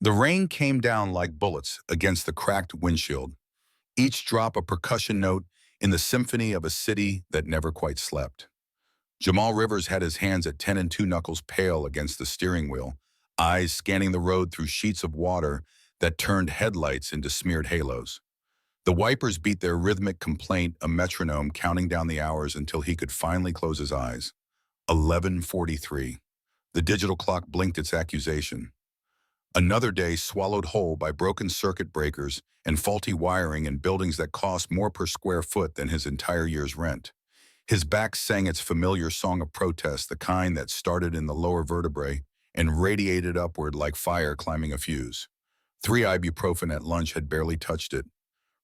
The rain came down like bullets against the cracked windshield, each drop a percussion note in the symphony of a city that never quite slept. Jamal Rivers had his hands at 10 and 2 knuckles pale against the steering wheel, eyes scanning the road through sheets of water that turned headlights into smeared halos. The wipers beat their rhythmic complaint, a metronome counting down the hours until he could finally close his eyes. 11:43. The digital clock blinked its accusation. Another day swallowed whole by broken circuit breakers and faulty wiring in buildings that cost more per square foot than his entire year's rent. His back sang its familiar song of protest, the kind that started in the lower vertebrae and radiated upward like fire climbing a fuse. 3 ibuprofen at lunch had barely touched it.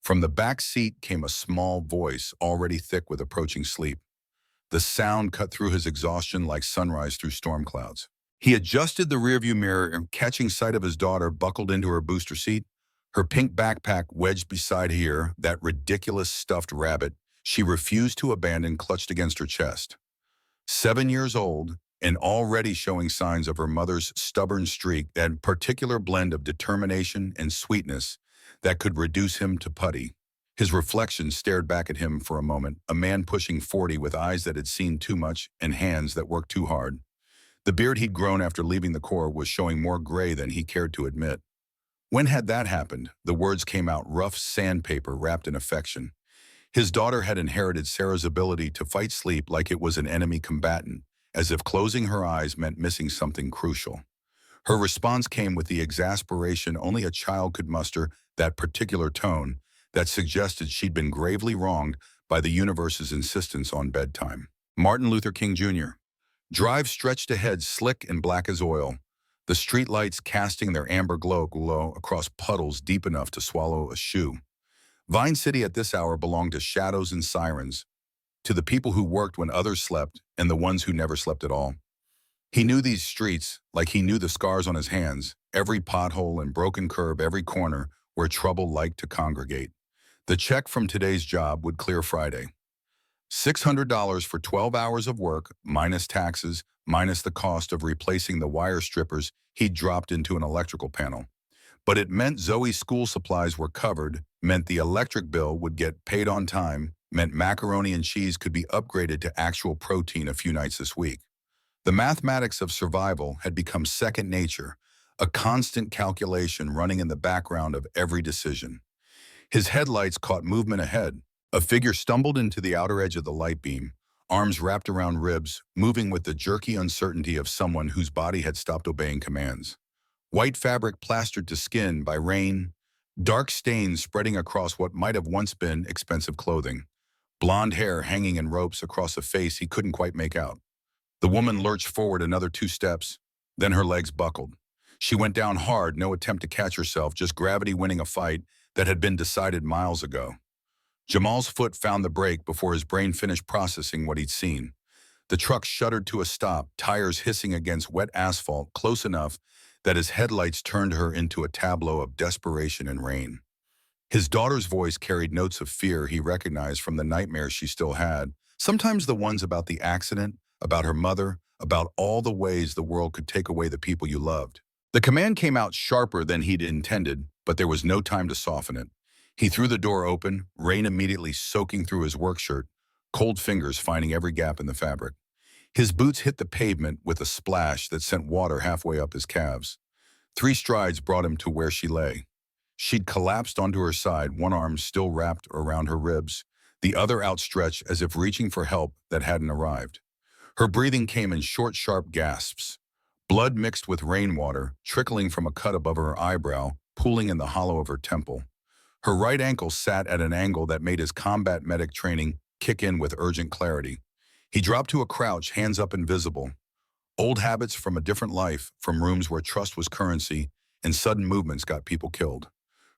From the back seat came a small voice, already thick with approaching sleep. The sound cut through his exhaustion like sunrise through storm clouds. He adjusted the rearview mirror and, catching sight of his daughter buckled into her booster seat, her pink backpack wedged beside her, that ridiculous stuffed rabbit she refused to abandon clutched against her chest. 7 years old and already showing signs of her mother's stubborn streak, that particular blend of determination and sweetness that could reduce him to putty. His reflection stared back at him for a moment, a man pushing 40 with eyes that had seen too much and hands that worked too hard. The beard he'd grown after leaving the Corps was showing more gray than he cared to admit. When had that happened? The words came out rough sandpaper wrapped in affection. His daughter had inherited Sarah's ability to fight sleep like it was an enemy combatant, as if closing her eyes meant missing something crucial. Her response came with the exasperation only a child could muster, that particular tone that suggested she'd been gravely wronged by the universe's insistence on bedtime. Martin Luther King Jr. Drive stretched ahead, slick and black as oil, the streetlights casting their amber glow across puddles deep enough to swallow a shoe. Vine City at this hour belonged to shadows and sirens, to the people who worked when others slept and the ones who never slept at all. He knew these streets like he knew the scars on his hands, every pothole and broken curb, every corner where trouble liked to congregate. The check from today's job would clear Friday. $600 for 12 hours of work, minus taxes, minus the cost of replacing the wire strippers he'd dropped into an electrical panel. But it meant Zoe's school supplies were covered, meant the electric bill would get paid on time, meant macaroni and cheese could be upgraded to actual protein a few nights this week. The mathematics of survival had become second nature, a constant calculation running in the background of every decision. His headlights caught movement ahead. A figure stumbled into the outer edge of the light beam, arms wrapped around ribs, moving with the jerky uncertainty of someone whose body had stopped obeying commands. White fabric plastered to skin by rain, dark stains spreading across what might have once been expensive clothing, blonde hair hanging in ropes across a face he couldn't quite make out. The woman lurched forward another 2 steps, then her legs buckled. She went down hard, no attempt to catch herself, just gravity winning a fight that had been decided miles ago. Jamal's foot found the brake before his brain finished processing what he'd seen. The truck shuddered to a stop, tires hissing against wet asphalt close enough that his headlights turned her into a tableau of desperation and rain. His daughter's voice carried notes of fear he recognized from the nightmares she still had, sometimes the ones about the accident, about her mother, about all the ways the world could take away the people you loved. The command came out sharper than he'd intended, but there was no time to soften it. He threw the door open, rain immediately soaking through his work shirt, cold fingers finding every gap in the fabric. His boots hit the pavement with a splash that sent water halfway up his calves. 3 strides brought him to where she lay. She'd collapsed onto her side, one arm still wrapped around her ribs, the other outstretched as if reaching for help that hadn't arrived. Her breathing came in short, sharp gasps. Blood mixed with rainwater, trickling from a cut above her eyebrow, pooling in the hollow of her temple. Her right ankle sat at an angle that made his combat medic training kick in with urgent clarity. He dropped to a crouch, hands up invisible. Old habits from a different life, from rooms where trust was currency, and sudden movements got people killed.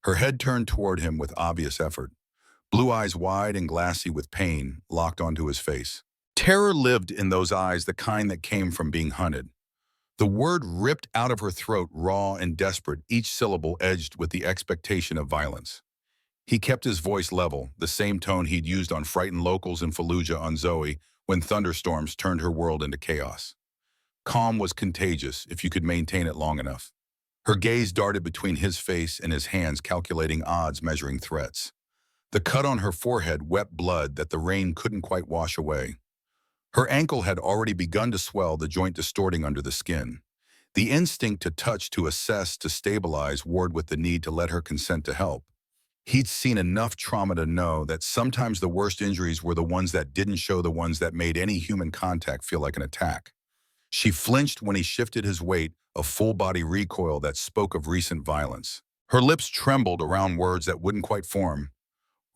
Her head turned toward him with obvious effort. Blue eyes wide and glassy with pain locked onto his face. Terror lived in those eyes, the kind that came from being hunted. The word ripped out of her throat, raw and desperate, each syllable edged with the expectation of violence. He kept his voice level, the same tone he'd used on frightened locals in Fallujah on Zoe when thunderstorms turned her world into chaos. Calm was contagious if you could maintain it long enough. Her gaze darted between his face and his hands, calculating odds, measuring threats. The cut on her forehead wept blood that the rain couldn't quite wash away. Her ankle had already begun to swell, the joint distorting under the skin. The instinct to touch, to assess, to stabilize warred with the need to let her consent to help. He'd seen enough trauma to know that sometimes the worst injuries were the ones that didn't show, the ones that made any human contact feel like an attack. She flinched when he shifted his weight, a full-body recoil that spoke of recent violence. Her lips trembled around words that wouldn't quite form.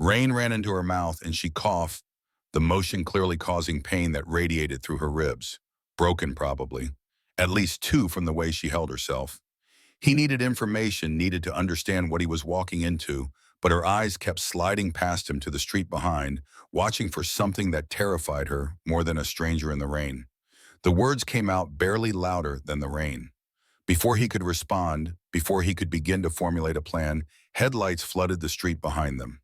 Rain ran into her mouth and she coughed, the motion clearly causing pain that radiated through her ribs. Broken, probably. At least two from the way she held herself. He needed information, needed to understand what he was walking into, but her eyes kept sliding past him to the street behind, watching for something that terrified her more than a stranger in the rain. The words came out barely louder than the rain. Before he could respond, before he could begin to formulate a plan, headlights flooded the street behind them.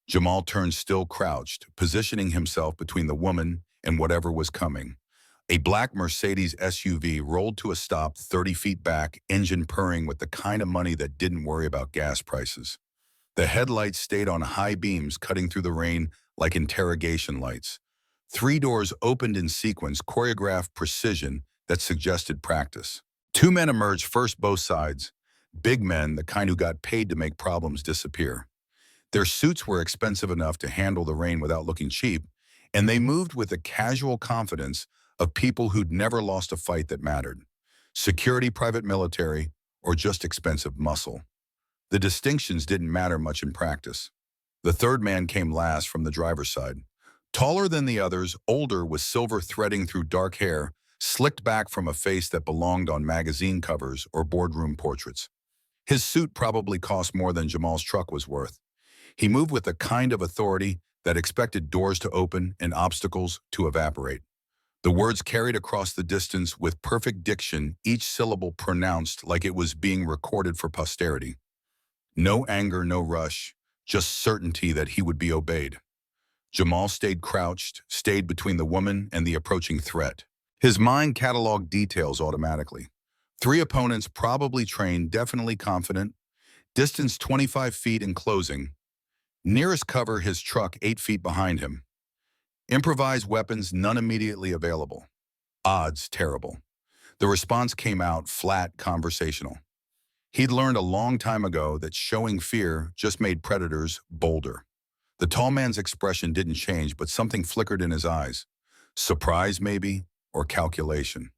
Jamal turned, still crouched, positioning himself between the woman and whatever was coming. A black Mercedes SUV rolled to a stop 30 feet back, engine purring with the kind of money that didn't worry about gas prices. The headlights stayed on high beams, cutting through the rain like interrogation lights. 3 doors opened in sequence, choreographed precision that suggested practice. 2 men emerged first, both sides. Big men, the kind who got paid to make problems disappear. Their suits were expensive enough to handle the rain without looking cheap, and they moved with the casual confidence of people who'd never lost a fight that mattered. Security, private military, or just expensive muscle. The distinctions didn't matter much in practice. The third man came last, from the driver's side. Taller than the others, older, with silver threading through dark hair, slicked back from a face that belonged on magazine covers or boardroom portraits. His suit probably cost more than Jamal's truck was worth. He moved with a kind of authority that expected doors to open and obstacles to evaporate. The words carried across the distance with perfect diction, each syllable pronounced like it was being recorded for posterity. No anger, no rush, just certainty that he would be obeyed. Jamal stayed crouched, stayed between the woman and the approaching threat. His mind cataloged details automatically. 3 opponents, probably trained, definitely confident. Distance 25 feet in closing. Nearest cover, his truck 8 feet behind him. Improvised weapons, none immediately available. Odds, terrible. The response came out flat, conversational. He'd learned a long time ago that showing fear just made predators bolder. The tall man's expression didn't change, but something flickered in his eyes. Surprise, maybe, or calculation.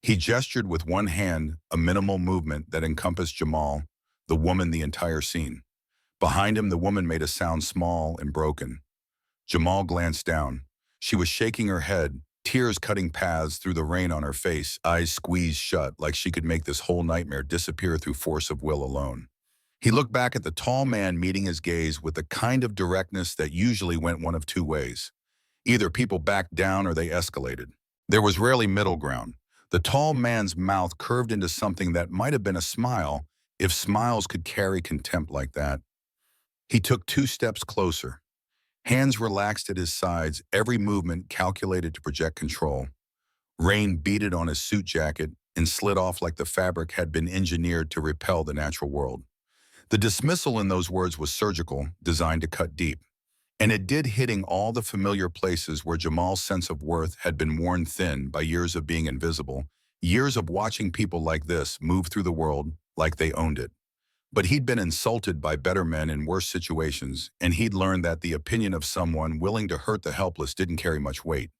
He gestured with one hand, a minimal movement that encompassed Jamal, the woman, the entire scene. Behind him, the woman made a sound, small and broken. Jamal glanced down. She was shaking her head, tears cutting paths through the rain on her face, eyes squeezed shut like she could make this whole nightmare disappear through force of will alone. He looked back at the tall man, meeting his gaze with the kind of directness that usually went one of 2 ways. Either people backed down or they escalated. There was rarely middle ground. The tall man's mouth curved into something that might have been a smile, if smiles could carry contempt like that. He took 2 steps closer. Hands relaxed at his sides, every movement calculated to project control. Rain beaded on his suit jacket and slid off like the fabric had been engineered to repel the natural world. The dismissal in those words was surgical, designed to cut deep. And it did, hitting all the familiar places where Jamal's sense of worth had been worn thin by years of being invisible, years of watching people like this move through the world like they owned it. But he'd been insulted by better men in worse situations, and he'd learned that the opinion of someone willing to hurt the helpless didn't carry much weight.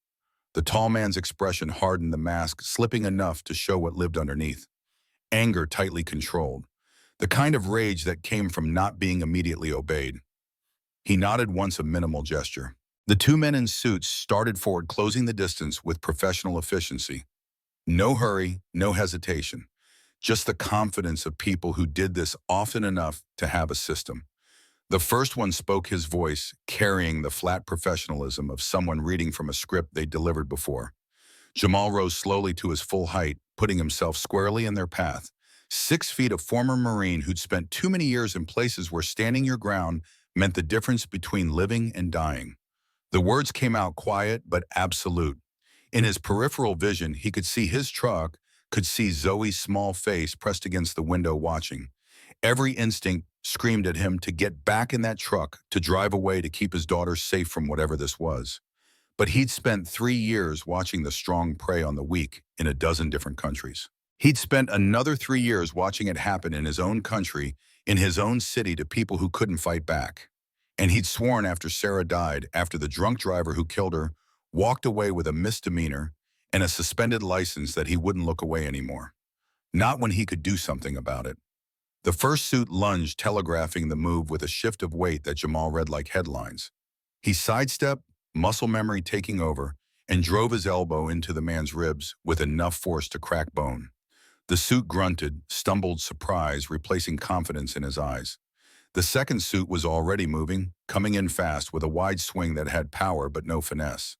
The tall man's expression hardened, the mask slipping enough to show what lived underneath. Anger tightly controlled. The kind of rage that came from not being immediately obeyed. He nodded once, a minimal gesture. The 2 men in suits started forward, closing the distance with professional efficiency. No hurry, no hesitation. Just the confidence of people who did this often enough to have a system. The first one spoke, his voice carrying the flat professionalism of someone reading from a script they'd delivered before. Jamal rose slowly to his full height, putting himself squarely in their path. 6 feet, a former Marine who'd spent too many years in places where standing your ground meant the difference between living and dying. The words came out quiet but absolute. In his peripheral vision, he could see his truck, could see Zoe's small face pressed against the window watching. Every instinct screamed at him to get back in that truck, to drive away, to keep his daughter safe from whatever this was. But he'd spent 3 years watching the strong prey on the weak in a dozen different countries. He'd spent another 3 years watching it happen in his own country, in his own city, to people who couldn't fight back. And he'd sworn after Sarah died, after the drunk driver who killed her walked away with a misdemeanor and a suspended license, that he wouldn't look away anymore. Not when he could do something about it. The first suit lunged, telegraphing the move with a shift of weight that Jamal read like headlines. He sidestepped, muscle memory taking over, and drove his elbow into the man's ribs with enough force to crack bone. The suit grunted, stumbled, surprise replacing confidence in his eyes. The second suit was already moving, coming in fast with a wide swing that had power but no finesse.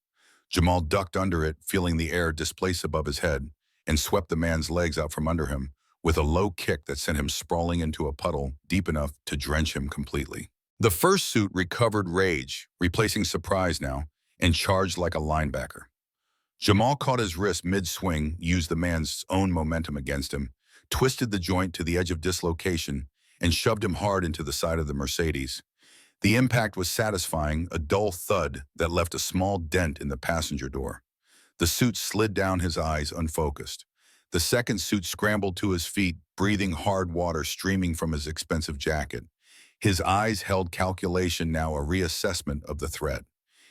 Jamal ducked under it, feeling the air displace above his head, and swept the man's legs out from under him with a low kick that sent him sprawling into a puddle deep enough to drench him completely. The first suit recovered rage, replacing surprise now, and charged like a linebacker. Jamal caught his wrist mid-swing, used the man's own momentum against him, twisted the joint to the edge of dislocation, and shoved him hard into the side of the Mercedes. The impact was satisfying, a dull thud that left a small dent in the passenger door. The suit slid down, his eyes unfocused. The second suit scrambled to his feet, breathing hard water streaming from his expensive jacket. His eyes held calculation now, a reassessment of the threat.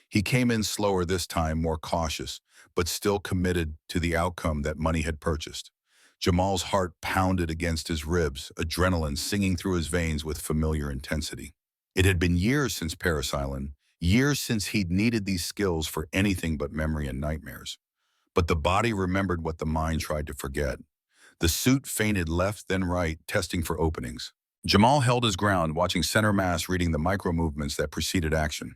He came in slower this time, more cautious, but still committed to the outcome that money had purchased. Jamal's heart pounded against his ribs, adrenaline singing through his veins with familiar intensity. It had been years since Paris Island, years since he'd needed these skills for anything but memory and nightmares. But the body remembered what the mind tried to forget. The suit feinted left, then right, testing for openings. Jamal held his ground, watching center mass reading the micro-movements that preceded action.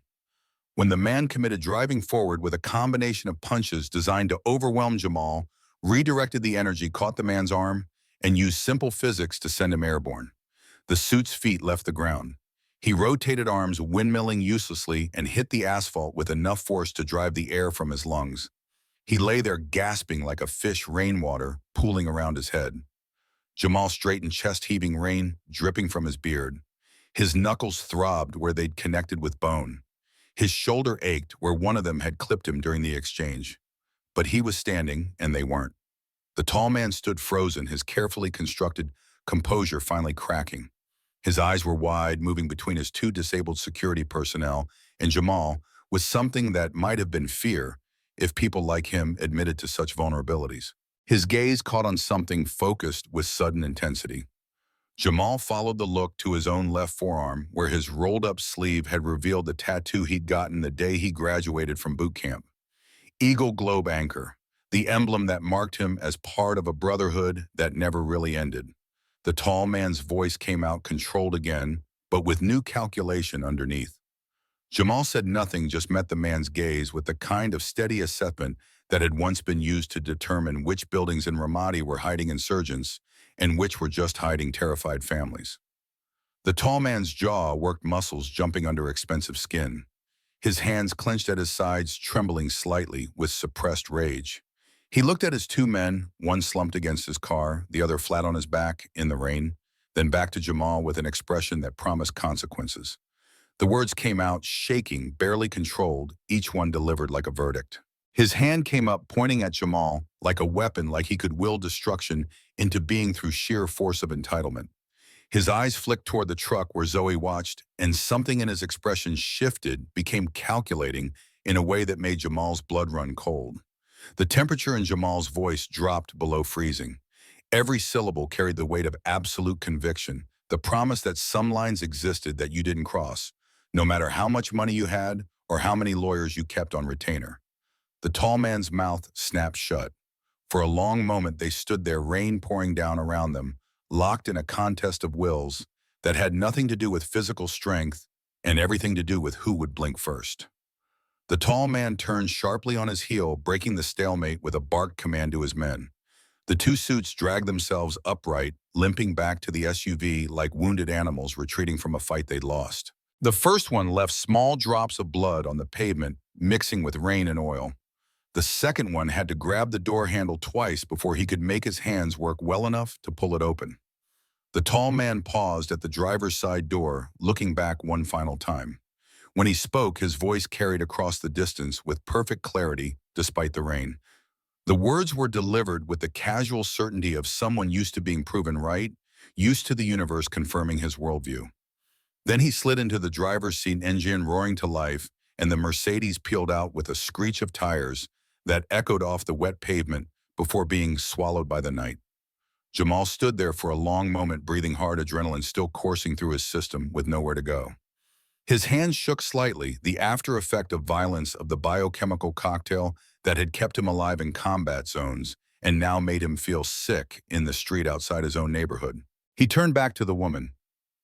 When the man committed, driving forward with a combination of punches designed to overwhelm Jamal, redirected the energy, caught the man's arm, and used simple physics to send him airborne. The suit's feet left the ground. He rotated arms, windmilling uselessly, and hit the asphalt with enough force to drive the air from his lungs. He lay there gasping like a fish, rainwater pooling around his head. Jamal straightened, chest heaving, rain dripping from his beard. His knuckles throbbed where they'd connected with bone. His shoulder ached where one of them had clipped him during the exchange. But he was standing, and they weren't. The tall man stood frozen, his carefully constructed composure finally cracking. His eyes were wide, moving between his two disabled security personnel and Jamal with something that might have been fear, if people like him admitted to such vulnerabilities. His gaze caught on something, focused with sudden intensity. Jamal followed the look to his own left forearm, where his rolled-up sleeve had revealed the tattoo he'd gotten the day he graduated from boot camp. Eagle Globe Anchor, the emblem that marked him as part of a brotherhood that never really ended. The tall man's voice came out, controlled again, but with new calculation underneath. Jamal said nothing, just met the man's gaze with the kind of steady assessment that had once been used to determine which buildings in Ramadi were hiding insurgents and which were just hiding terrified families. The tall man's jaw worked, muscles jumping under expensive skin. His hands clenched at his sides, trembling slightly with suppressed rage. He looked at his two men, one slumped against his car, the other flat on his back in the rain, then back to Jamal with an expression that promised consequences. The words came out, shaking, barely controlled, each one delivered like a verdict. His hand came up, pointing at Jamal like a weapon, like he could will destruction into being through sheer force of entitlement. His eyes flicked toward the truck where Zoe watched, and something in his expression shifted, became calculating in a way that made Jamal's blood run cold. The temperature in Jamal's voice dropped below freezing. Every syllable carried the weight of absolute conviction, the promise that some lines existed that you didn't cross, no matter how much money you had or how many lawyers you kept on retainer. The tall man's mouth snapped shut. For a long moment they stood there, rain pouring down around them, locked in a contest of wills that had nothing to do with physical strength and everything to do with who would blink first. The tall man turned sharply on his heel, breaking the stalemate with a bark command to his men. The two suits dragged themselves upright, limping back to the SUV like wounded animals retreating from a fight they'd lost. The first one left small drops of blood on the pavement, mixing with rain and oil. The second one had to grab the door handle twice before he could make his hands work well enough to pull it open. The tall man paused at the driver's side door, looking back one final time. When he spoke, his voice carried across the distance with perfect clarity despite the rain. The words were delivered with the casual certainty of someone used to being proven right, used to the universe confirming his worldview. Then he slid into the driver's seat, engine roaring to life, and the Mercedes peeled out with a screech of tires that echoed off the wet pavement before being swallowed by the night. Jamal stood there for a long moment, breathing hard, adrenaline still coursing through his system with nowhere to go. His hands shook slightly, the after effect of violence of the biochemical cocktail that had kept him alive in combat zones and now made him feel sick in the street outside his own neighborhood. He turned back to the woman.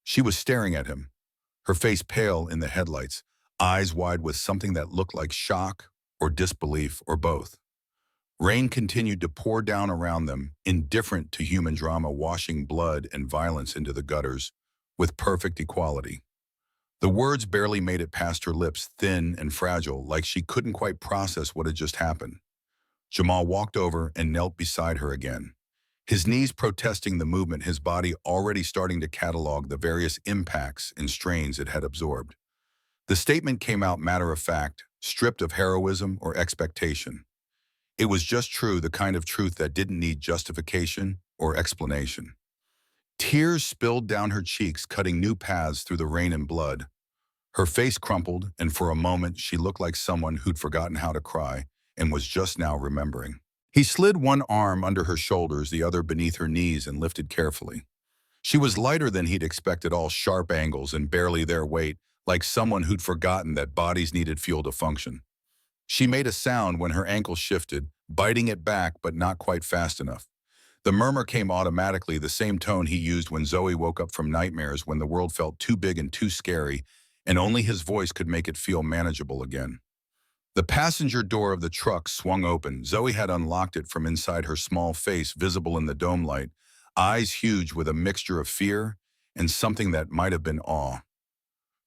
She was staring at him, her face pale in the headlights, eyes wide with something that looked like shock or disbelief or both. Rain continued to pour down around them, indifferent to human drama, washing blood and violence into the gutters with perfect equality. The words barely made it past her lips, thin and fragile, like she couldn't quite process what had just happened. Jamal walked over and knelt beside her again, his knees protesting the movement, his body already starting to catalog the various impacts and strains it had absorbed. The statement came out matter of fact, stripped of heroism or expectation. It was just true, the kind of truth that didn't need justification or explanation. Tears spilled down her cheeks, cutting new paths through the rain and blood. Her face crumpled, and for a moment she looked like someone who'd forgotten how to cry and was just now remembering. He slid one arm under her shoulders, the other beneath her knees, and lifted carefully. She was lighter than he'd expected, all sharp angles and barely their weight, like someone who'd forgotten that bodies needed fuel to function. She made a sound when her ankle shifted, biting it back but not quite fast enough. The murmur came automatically, the same tone he used when Zoe woke up from nightmares, when the world felt too big and too scary, and only his voice could make it feel manageable again. The passenger door of the truck swung open. Zoe had unlocked it from inside, her small face visible in the dome light, eyes huge with a mixture of fear and something that might have been awe.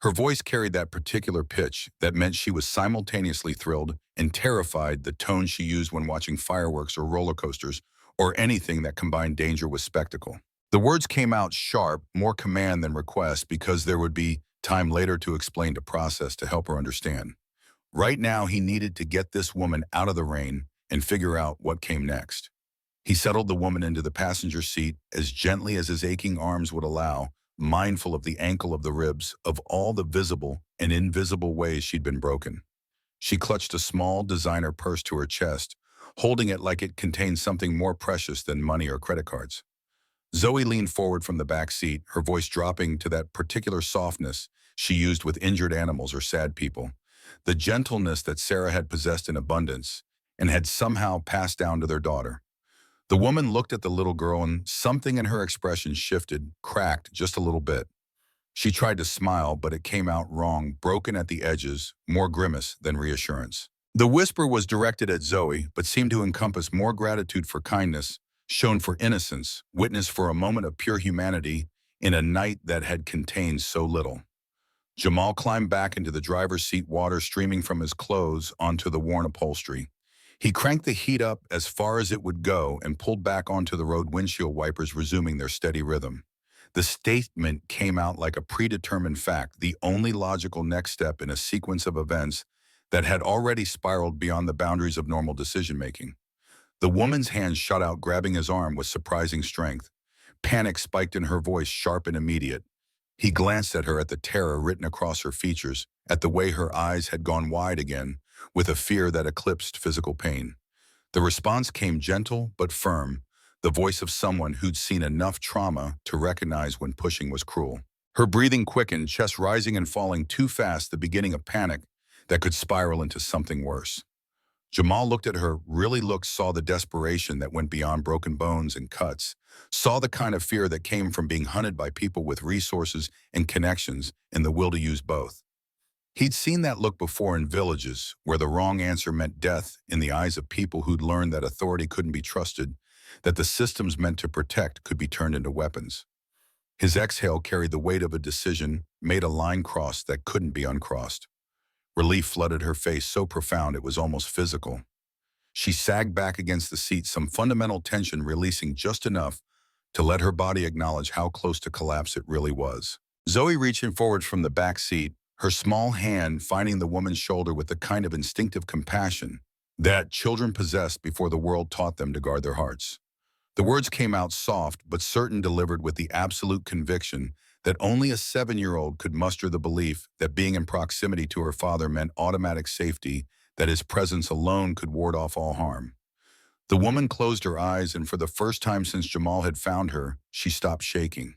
Her voice carried that particular pitch that meant she was simultaneously thrilled and terrified, the tone she used when watching fireworks or roller coasters or anything that combined danger with spectacle. The words came out sharp, more command than request, because there would be time later to explain, to process, to help her understand. Right now, he needed to get this woman out of the rain and figure out what came next. He settled the woman into the passenger seat as gently as his aching arms would allow, mindful of the ankle, of the ribs, of all the visible and invisible ways she'd been broken. She clutched a small designer purse to her chest, holding it like it contained something more precious than money or credit cards. Zoe leaned forward from the back seat, her voice dropping to that particular softness she used with injured animals or sad people, the gentleness that Sarah had possessed in abundance and had somehow passed down to their daughter. The woman looked at the little girl, and something in her expression shifted, cracked just a little bit. She tried to smile, but it came out wrong, broken at the edges, more grimace than reassurance. The whisper was directed at Zoe, but seemed to encompass more gratitude for kindness, shown for innocence, witnessed for a moment of pure humanity in a night that had contained so little. Jamal climbed back into the driver's seat, water streaming from his clothes onto the worn upholstery. He cranked the heat up as far as it would go and pulled back onto the road, windshield wipers resuming their steady rhythm. The statement came out like a predetermined fact, the only logical next step in a sequence of events that had already spiraled beyond the boundaries of normal decision-making. The woman's hand shot out, grabbing his arm with surprising strength. Panic spiked in her voice, sharp and immediate. He glanced at her, at the terror written across her features, at the way her eyes had gone wide again, with a fear that eclipsed physical pain. The response came gentle but firm, the voice of someone who'd seen enough trauma to recognize when pushing was cruel. Her breathing quickened, chest rising and falling too fast, the beginning of panic that could spiral into something worse. Jamal looked at her, really looked, saw the desperation that went beyond broken bones and cuts, saw the kind of fear that came from being hunted by people with resources and connections and the will to use both. He'd seen that look before in villages, where the wrong answer meant death in the eyes of people who'd learned that authority couldn't be trusted, that the systems meant to protect could be turned into weapons. His exhale carried the weight of a decision, made a line cross that couldn't be uncrossed. Relief flooded her face, so profound it was almost physical. She sagged back against the seat, some fundamental tension releasing just enough to let her body acknowledge how close to collapse it really was. Zoe reaching forward from the back seat, her small hand finding the woman's shoulder with the kind of instinctive compassion that children possessed before the world taught them to guard their hearts. The words came out soft but certain, delivered with the absolute conviction that only a 7-year-old could muster the belief that being in proximity to her father meant automatic safety, that his presence alone could ward off all harm. The woman closed her eyes, and for the first time since Jamal had found her, she stopped shaking.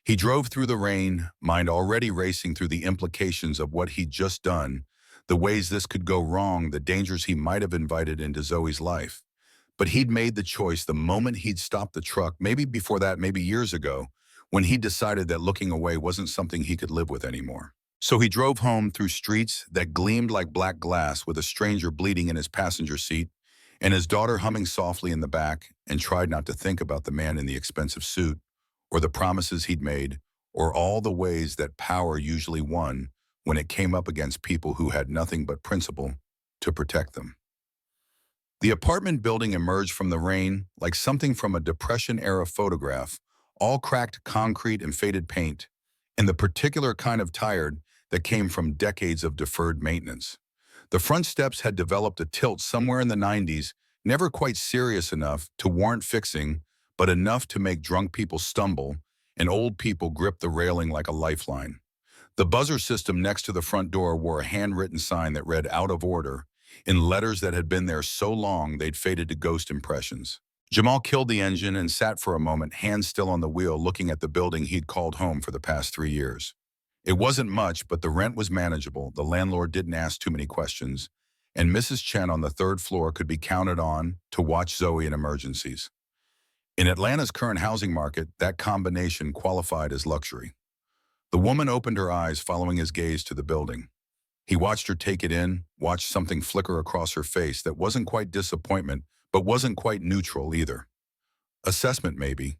He drove through the rain, mind already racing through the implications of what he'd just done, the ways this could go wrong, the dangers he might have invited into Zoe's life. But he'd made the choice the moment he'd stopped the truck, maybe before that, maybe years ago, when he decided that looking away wasn't something he could live with anymore. So he drove home through streets that gleamed like black glass, with a stranger bleeding in his passenger seat and his daughter humming softly in the back, and tried not to think about the man in the expensive suit, or the promises he'd made, or all the ways that power usually won when it came up against people who had nothing but principle to protect them. The apartment building emerged from the rain like something from a Depression-era photograph, all cracked concrete and faded paint, and the particular kind of tired that came from decades of deferred maintenance. The front steps had developed a tilt somewhere in the 90s, never quite serious enough to warrant fixing, but enough to make drunk people stumble and old people grip the railing like a lifeline. The buzzer system next to the front door wore a handwritten sign that read "out of order" in letters that had been there so long they'd faded to ghost impressions. Jamal killed the engine and sat for a moment, hands still on the wheel, looking at the building he'd called home for the past 3 years. It wasn't much, but the rent was manageable, the landlord didn't ask too many questions, and Mrs. Chen on the 3rd floor could be counted on to watch Zoe in emergencies. In Atlanta's current housing market, that combination qualified as luxury. The woman opened her eyes, following his gaze to the building. He watched her take it in, watched something flicker across her face that wasn't quite disappointment, but wasn't quite neutral either. Assessment, maybe.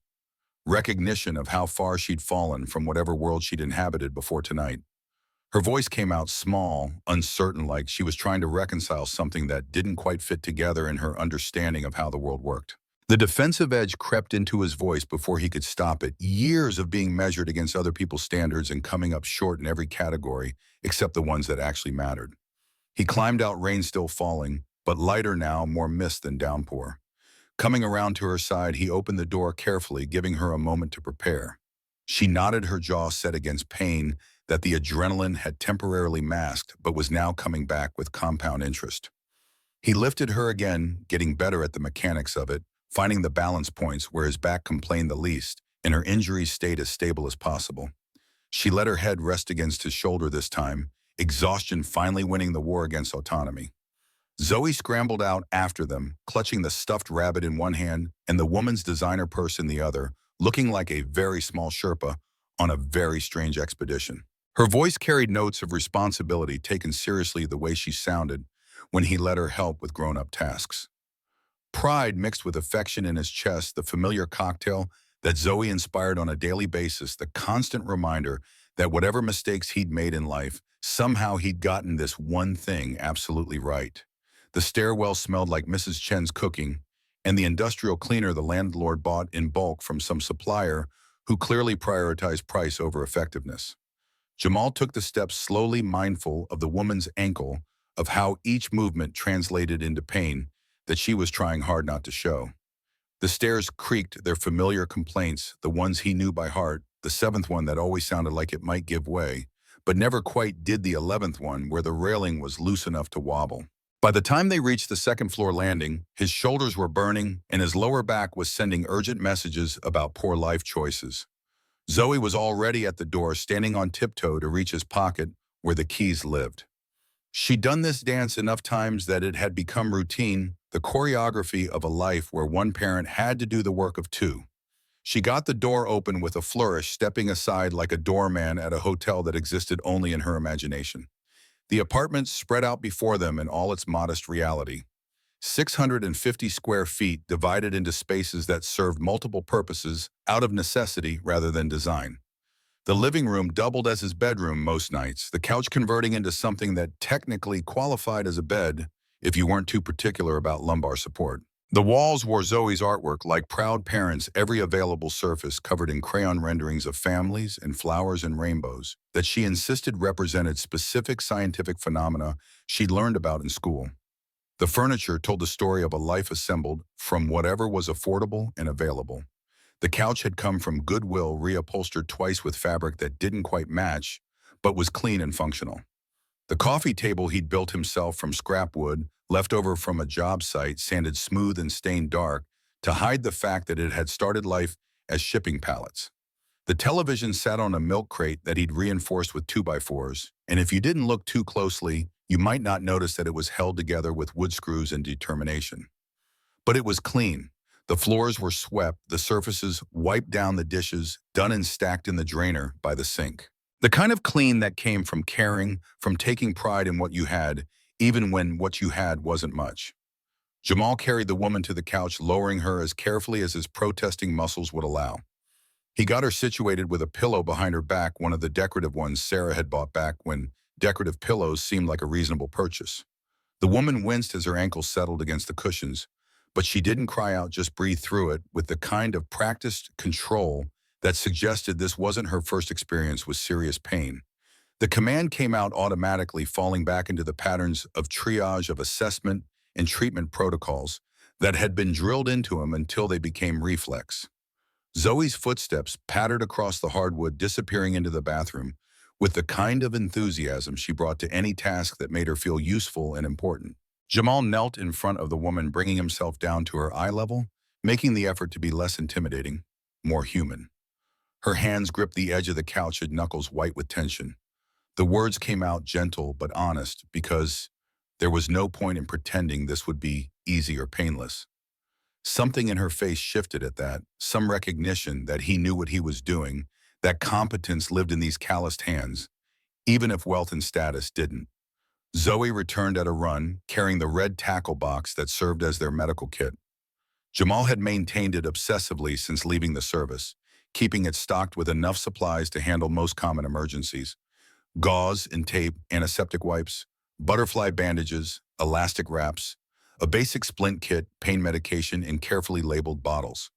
Recognition of how far she'd fallen from whatever world she'd inhabited before tonight. Her voice came out small, uncertain, like she was trying to reconcile something that didn't quite fit together in her understanding of how the world worked. The defensive edge crept into his voice before he could stop it. Years of being measured against other people's standards and coming up short in every category, except the ones that actually mattered. He climbed out, rain still falling, but lighter now, more mist than downpour. Coming around to her side, he opened the door carefully, giving her a moment to prepare. She nodded, her jaw set against pain that the adrenaline had temporarily masked, but was now coming back with compound interest. He lifted her again, getting better at the mechanics of it, finding the balance points where his back complained the least, and her injuries stayed as stable as possible. She let her head rest against his shoulder this time, exhaustion finally winning the war against autonomy. Zoe scrambled out after them, clutching the stuffed rabbit in one hand and the woman's designer purse in the other, looking like a very small Sherpa on a very strange expedition. Her voice carried notes of responsibility, taken seriously the way she sounded when he let her help with grown-up tasks. Pride mixed with affection in his chest, the familiar cocktail that Zoe inspired on a daily basis, the constant reminder that whatever mistakes he'd made in life, somehow he'd gotten this one thing absolutely right. The stairwell smelled like Mrs. Chen's cooking, and the industrial cleaner the landlord bought in bulk from some supplier who clearly prioritized price over effectiveness. Jamal took the steps slowly, mindful of the woman's ankle, of how each movement translated into pain that she was trying hard not to show. The stairs creaked, their familiar complaints, the ones he knew by heart, the 7th one that always sounded like it might give way, but never quite did, the 11th one where the railing was loose enough to wobble. By the time they reached the 2nd floor landing, his shoulders were burning and his lower back was sending urgent messages about poor life choices. Zoe was already at the door, standing on tiptoe to reach his pocket where the keys lived. She'd done this dance enough times that it had become routine, the choreography of a life where one parent had to do the work of two. She got the door open with a flourish, stepping aside like a doorman at a hotel that existed only in her imagination. The apartment spread out before them in all its modest reality. 650 square feet divided into spaces that served multiple purposes out of necessity rather than design. The living room doubled as his bedroom most nights, the couch converting into something that technically qualified as a bed, if you weren't too particular about lumbar support. The walls wore Zoe's artwork like proud parents, every available surface covered in crayon renderings of families and flowers and rainbows that she insisted represented specific scientific phenomena she'd learned about in school. The furniture told the story of a life assembled from whatever was affordable and available. The couch had come from Goodwill, reupholstered twice with fabric that didn't quite match, but was clean and functional. The coffee table he'd built himself from scrap wood, left over from a job site, sanded smooth and stained dark, to hide the fact that it had started life as shipping pallets. The television sat on a milk crate that he'd reinforced with 2x4s, and if you didn't look too closely, you might not notice that it was held together with wood screws and determination. But it was clean. The floors were swept, the surfaces wiped down, the dishes done and stacked in the drainer by the sink. The kind of clean that came from caring, from taking pride in what you had, even when what you had wasn't much. Jamal carried the woman to the couch, lowering her as carefully as his protesting muscles would allow. He got her situated with a pillow behind her back, one of the decorative ones Sarah had bought back when decorative pillows seemed like a reasonable purchase. The woman winced as her ankles settled against the cushions, but she didn't cry out, just breathed through it with the kind of practiced control that suggested this wasn't her first experience with serious pain. The command came out automatically, falling back into the patterns of triage, of assessment and treatment protocols that had been drilled into him until they became reflex. Zoe's footsteps pattered across the hardwood, disappearing into the bathroom with the kind of enthusiasm she brought to any task that made her feel useful and important. Jamal knelt in front of the woman, bringing himself down to her eye level, making the effort to be less intimidating, more human. Her hands gripped the edge of the couch, her knuckles white with tension. The words came out gentle but honest because there was no point in pretending this would be easy or painless. Something in her face shifted at that, some recognition that he knew what he was doing, that competence lived in these calloused hands, even if wealth and status didn't. Zoe returned at a run, carrying the red tackle box that served as their medical kit. Jamal had maintained it obsessively since leaving the service, keeping it stocked with enough supplies to handle most common emergencies. Gauze and tape, antiseptic wipes, butterfly bandages, elastic wraps, a basic splint kit, pain medication in carefully labeled bottles.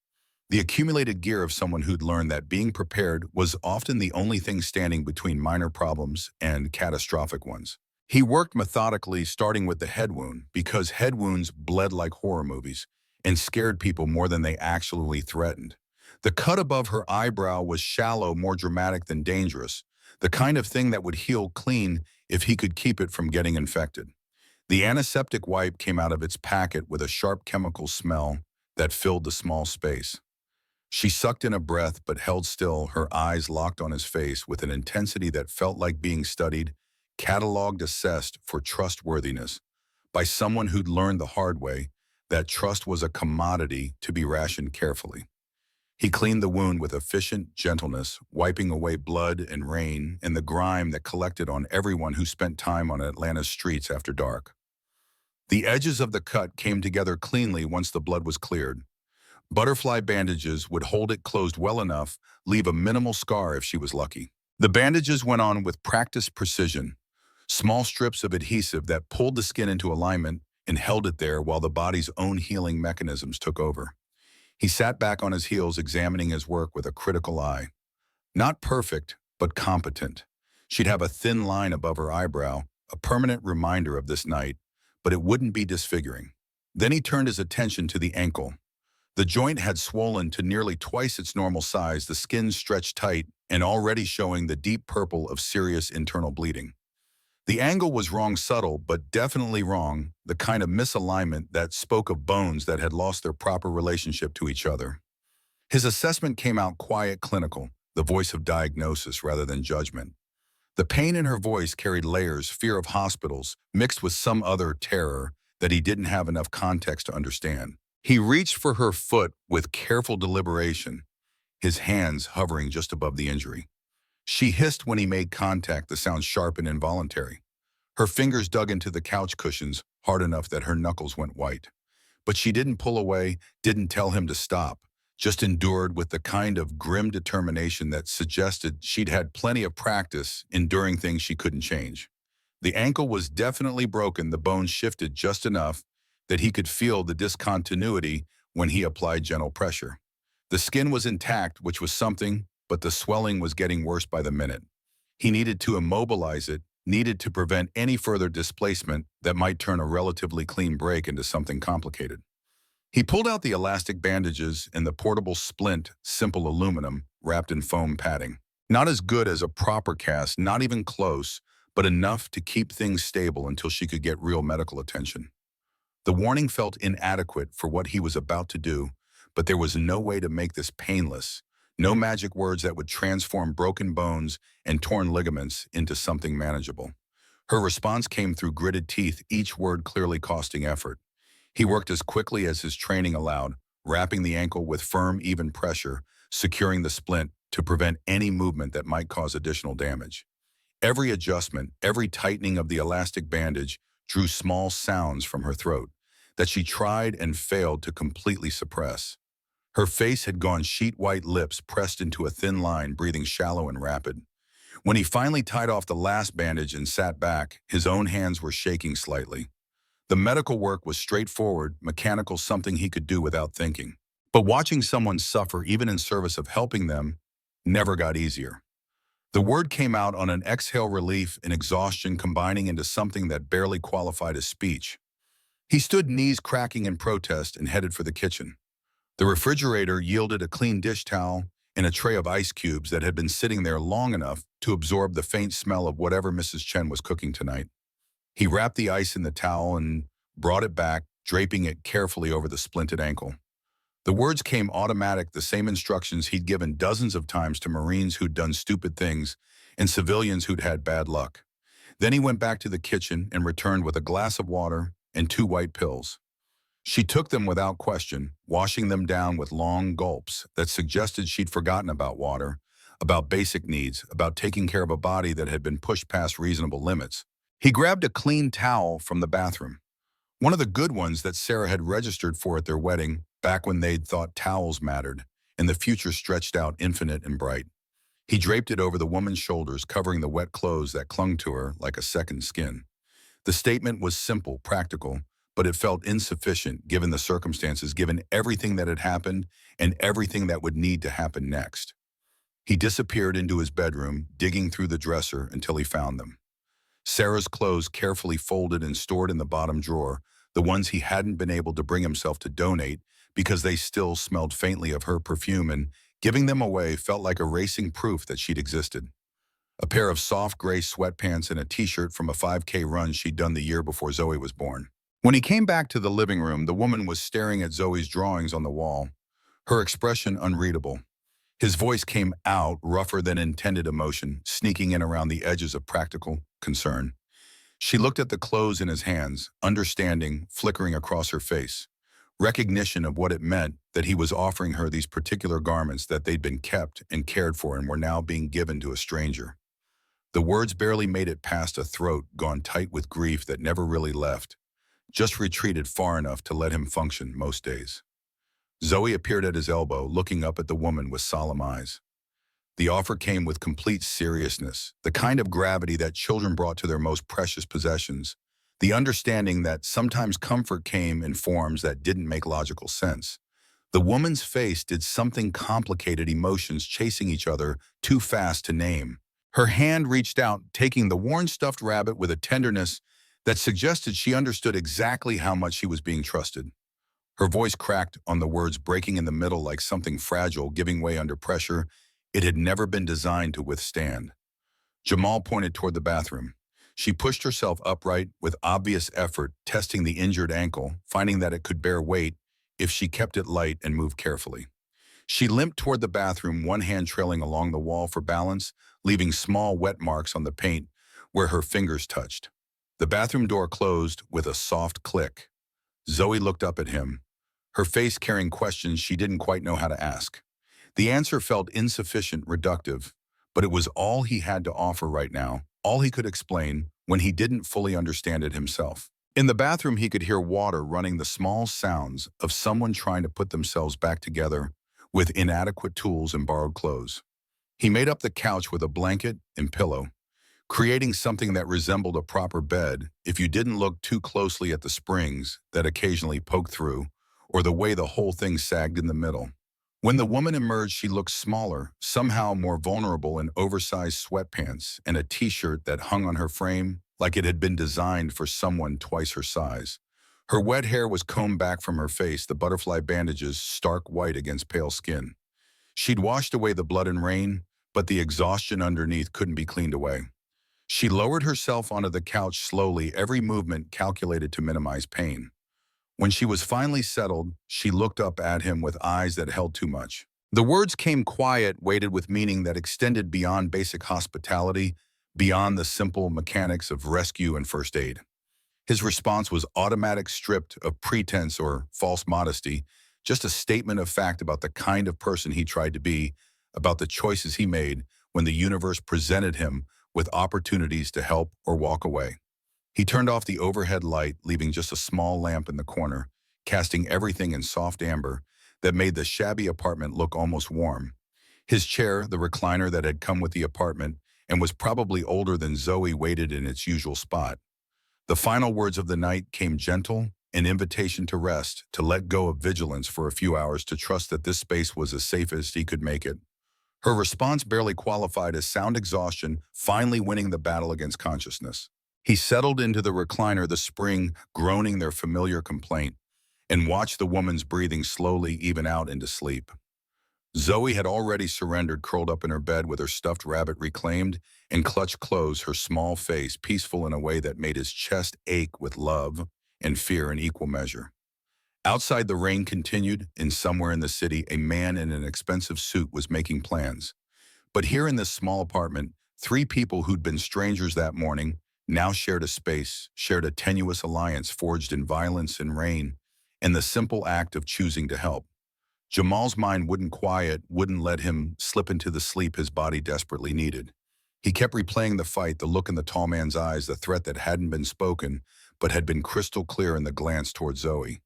The accumulated gear of someone who'd learned that being prepared was often the only thing standing between minor problems and catastrophic ones. He worked methodically, starting with the head wound, because head wounds bled like horror movies and scared people more than they actually threatened. The cut above her eyebrow was shallow, more dramatic than dangerous, the kind of thing that would heal clean if he could keep it from getting infected. The antiseptic wipe came out of its packet with a sharp chemical smell that filled the small space. She sucked in a breath but held still, her eyes locked on his face with an intensity that felt like being studied, cataloged, assessed for trustworthiness by someone who'd learned the hard way that trust was a commodity to be rationed carefully. He cleaned the wound with efficient gentleness, wiping away blood and rain and the grime that collected on everyone who spent time on Atlanta's streets after dark. The edges of the cut came together cleanly once the blood was cleared. Butterfly bandages would hold it closed well enough, leave a minimal scar if she was lucky. The bandages went on with practiced precision, small strips of adhesive that pulled the skin into alignment and held it there while the body's own healing mechanisms took over. He sat back on his heels, examining his work with a critical eye. Not perfect, but competent. She'd have a thin line above her eyebrow, a permanent reminder of this night, but it wouldn't be disfiguring. Then he turned his attention to the ankle. The joint had swollen to nearly twice its normal size, the skin stretched tight and already showing the deep purple of serious internal bleeding. The angle was wrong, subtle, but definitely wrong, the kind of misalignment that spoke of bones that had lost their proper relationship to each other. His assessment came out quiet, clinical, the voice of diagnosis rather than judgment. The pain in her voice carried layers, fear of hospitals, mixed with some other terror that he didn't have enough context to understand. He reached for her foot with careful deliberation, his hands hovering just above the injury. She hissed when he made contact, the sound sharp and involuntary. Her fingers dug into the couch cushions hard enough that her knuckles went white. But she didn't pull away, didn't tell him to stop, just endured with the kind of grim determination that suggested she'd had plenty of practice enduring things she couldn't change. The ankle was definitely broken. The bone shifted just enough that he could feel the discontinuity when he applied gentle pressure. The skin was intact, which was something, but the swelling was getting worse by the minute. He needed to immobilize it, needed to prevent any further displacement that might turn a relatively clean break into something complicated. He pulled out the elastic bandages and the portable splint, simple aluminum, wrapped in foam padding. Not as good as a proper cast, not even close, but enough to keep things stable until she could get real medical attention. The warning felt inadequate for what he was about to do, but there was no way to make this painless. No magic words that would transform broken bones and torn ligaments into something manageable. Her response came through gritted teeth, each word clearly costing effort. He worked as quickly as his training allowed, wrapping the ankle with firm, even pressure, securing the splint to prevent any movement that might cause additional damage. Every adjustment, every tightening of the elastic bandage drew small sounds from her throat that she tried and failed to completely suppress. Her face had gone sheet-white, lips pressed into a thin line, breathing shallow and rapid. When he finally tied off the last bandage and sat back, his own hands were shaking slightly. The medical work was straightforward, mechanical, something he could do without thinking. But watching someone suffer, even in service of helping them, never got easier. The word came out on an exhale, relief and exhaustion combining into something that barely qualified as speech. He stood, knees cracking in protest, and headed for the kitchen. The refrigerator yielded a clean dish towel and a tray of ice cubes that had been sitting there long enough to absorb the faint smell of whatever Mrs. Chen was cooking tonight. He wrapped the ice in the towel and brought it back, draping it carefully over the splinted ankle. The words came automatic, the same instructions he'd given dozens of times to Marines who'd done stupid things and civilians who'd had bad luck. Then he went back to the kitchen and returned with a glass of water and 2 white pills. She took them without question, washing them down with long gulps that suggested she'd forgotten about water, about basic needs, about taking care of a body that had been pushed past reasonable limits. He grabbed a clean towel from the bathroom, one of the good ones that Sarah had registered for at their wedding, back when they'd thought towels mattered, and the future stretched out infinite and bright. He draped it over the woman's shoulders, covering the wet clothes that clung to her like a second skin. The statement was simple, practical, but it felt insufficient given the circumstances, given everything that had happened and everything that would need to happen next. He disappeared into his bedroom, digging through the dresser until he found them. Sarah's clothes carefully folded and stored in the bottom drawer, the ones he hadn't been able to bring himself to donate because they still smelled faintly of her perfume, and giving them away felt like erasing proof that she'd existed. A pair of soft gray sweatpants and a t-shirt from a 5K run she'd done the year before Zoe was born. When he came back to the living room, the woman was staring at Zoe's drawings on the wall, her expression unreadable. His voice came out, rougher than intended emotion, sneaking in around the edges of practical concern. She looked at the clothes in his hands, understanding flickering across her face. Recognition of what it meant that he was offering her these particular garments, that they'd been kept and cared for and were now being given to a stranger. The words barely made it past a throat gone tight with grief that never really left, just retreated far enough to let him function most days. Zoe appeared at his elbow, looking up at the woman with solemn eyes. The offer came with complete seriousness, the kind of gravity that children brought to their most precious possessions, the understanding that sometimes comfort came in forms that didn't make logical sense. The woman's face did something complicated, emotions chasing each other too fast to name. Her hand reached out, taking the worn stuffed rabbit with a tenderness that suggested she understood exactly how much she was being trusted. Her voice cracked on the words, breaking in the middle like something fragile, giving way under pressure it had never been designed to withstand. Jamal pointed toward the bathroom. She pushed herself upright with obvious effort, testing the injured ankle, finding that it could bear weight if she kept it light and moved carefully. She limped toward the bathroom, one hand trailing along the wall for balance, leaving small wet marks on the paint where her fingers touched. The bathroom door closed with a soft click. Zoe looked up at him, her face carrying questions she didn't quite know how to ask. The answer felt insufficient, reductive, but it was all he had to offer right now, all he could explain when he didn't fully understand it himself. In the bathroom, he could hear water running, the small sounds of someone trying to put themselves back together with inadequate tools and borrowed clothes. He made up the couch with a blanket and pillow, creating something that resembled a proper bed if you didn't look too closely at the springs that occasionally poked through or the way the whole thing sagged in the middle. When the woman emerged, she looked smaller, somehow more vulnerable in oversized sweatpants and a t-shirt that hung on her frame like it had been designed for someone twice her size. Her wet hair was combed back from her face, the butterfly bandages stark white against pale skin. She'd washed away the blood and rain, but the exhaustion underneath couldn't be cleaned away. She lowered herself onto the couch slowly, every movement calculated to minimize pain. When she was finally settled, she looked up at him with eyes that held too much. The words came quiet, weighted with meaning that extended beyond basic hospitality, beyond the simple mechanics of rescue and first aid. His response was automatic, stripped of pretense or false modesty, just a statement of fact about the kind of person he tried to be, about the choices he made when the universe presented him with opportunities to help or walk away. He turned off the overhead light, leaving just a small lamp in the corner, casting everything in soft amber that made the shabby apartment look almost warm. His chair, the recliner that had come with the apartment and was probably older than Zoe, waited in its usual spot. The final words of the night came gentle, an invitation to rest, to let go of vigilance for a few hours, to trust that this space was as safe as he could make it. Her response barely qualified as sound exhaustion, finally winning the battle against consciousness. He settled into the recliner, the spring groaning their familiar complaint, and watched the woman's breathing slowly even out into sleep. Zoe had already surrendered, curled up in her bed with her stuffed rabbit reclaimed and clutched close, her small face peaceful in a way that made his chest ache with love and fear in equal measure. Outside, the rain continued, and somewhere in the city, a man in an expensive suit was making plans. But here in this small apartment, three people who'd been strangers that morning now shared a space, shared a tenuous alliance forged in violence and rain, and the simple act of choosing to help. Jamal's mind wouldn't quiet, wouldn't let him slip into the sleep his body desperately needed. He kept replaying the fight, the look in the tall man's eyes, the threat that hadn't been spoken, but had been crystal clear in the glance toward Zoe.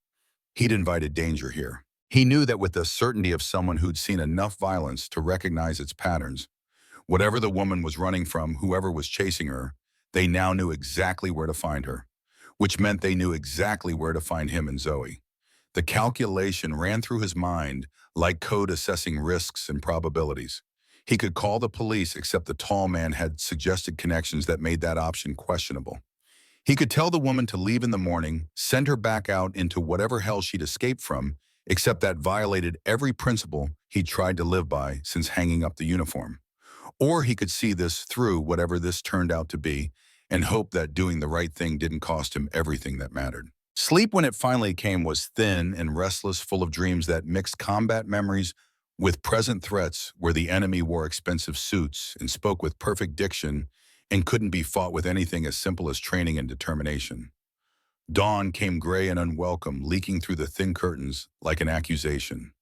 He'd invited danger here. He knew that with the certainty of someone who'd seen enough violence to recognize its patterns. Whatever the woman was running from, whoever was chasing her, they now knew exactly where to find her, which meant they knew exactly where to find him and Zoe. The calculation ran through his mind like code assessing risks and probabilities. He could call the police, except the tall man had suggested connections that made that option questionable. He could tell the woman to leave in the morning, send her back out into whatever hell she'd escaped from, except that violated every principle he'd tried to live by since hanging up the uniform. Or he could see this through, whatever this turned out to be, and hope that doing the right thing didn't cost him everything that mattered. Sleep, when it finally came, was thin and restless, full of dreams that mixed combat memories with present threats, where the enemy wore expensive suits and spoke with perfect diction and couldn't be fought with anything as simple as training and determination. Dawn came gray and unwelcome, leaking through the thin curtains like an accusation.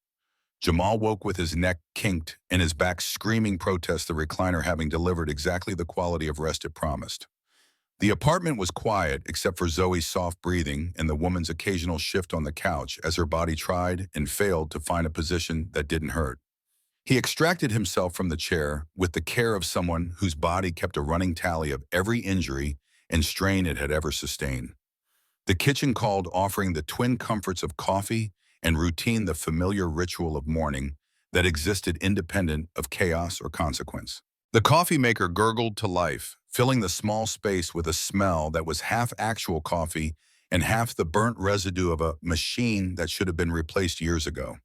Jamal woke with his neck kinked and his back screaming protest, the recliner having delivered exactly the quality of rest it promised. The apartment was quiet except for Zoe's soft breathing and the woman's occasional shift on the couch as her body tried and failed to find a position that didn't hurt. He extracted himself from the chair with the care of someone whose body kept a running tally of every injury and strain it had ever sustained. The kitchen called, offering the twin comforts of coffee and routine, the familiar ritual of morning that existed independent of chaos or consequence. The coffee maker gurgled to life, filling the small space with a smell that was half actual coffee and half the burnt residue of a machine that should have been replaced years ago.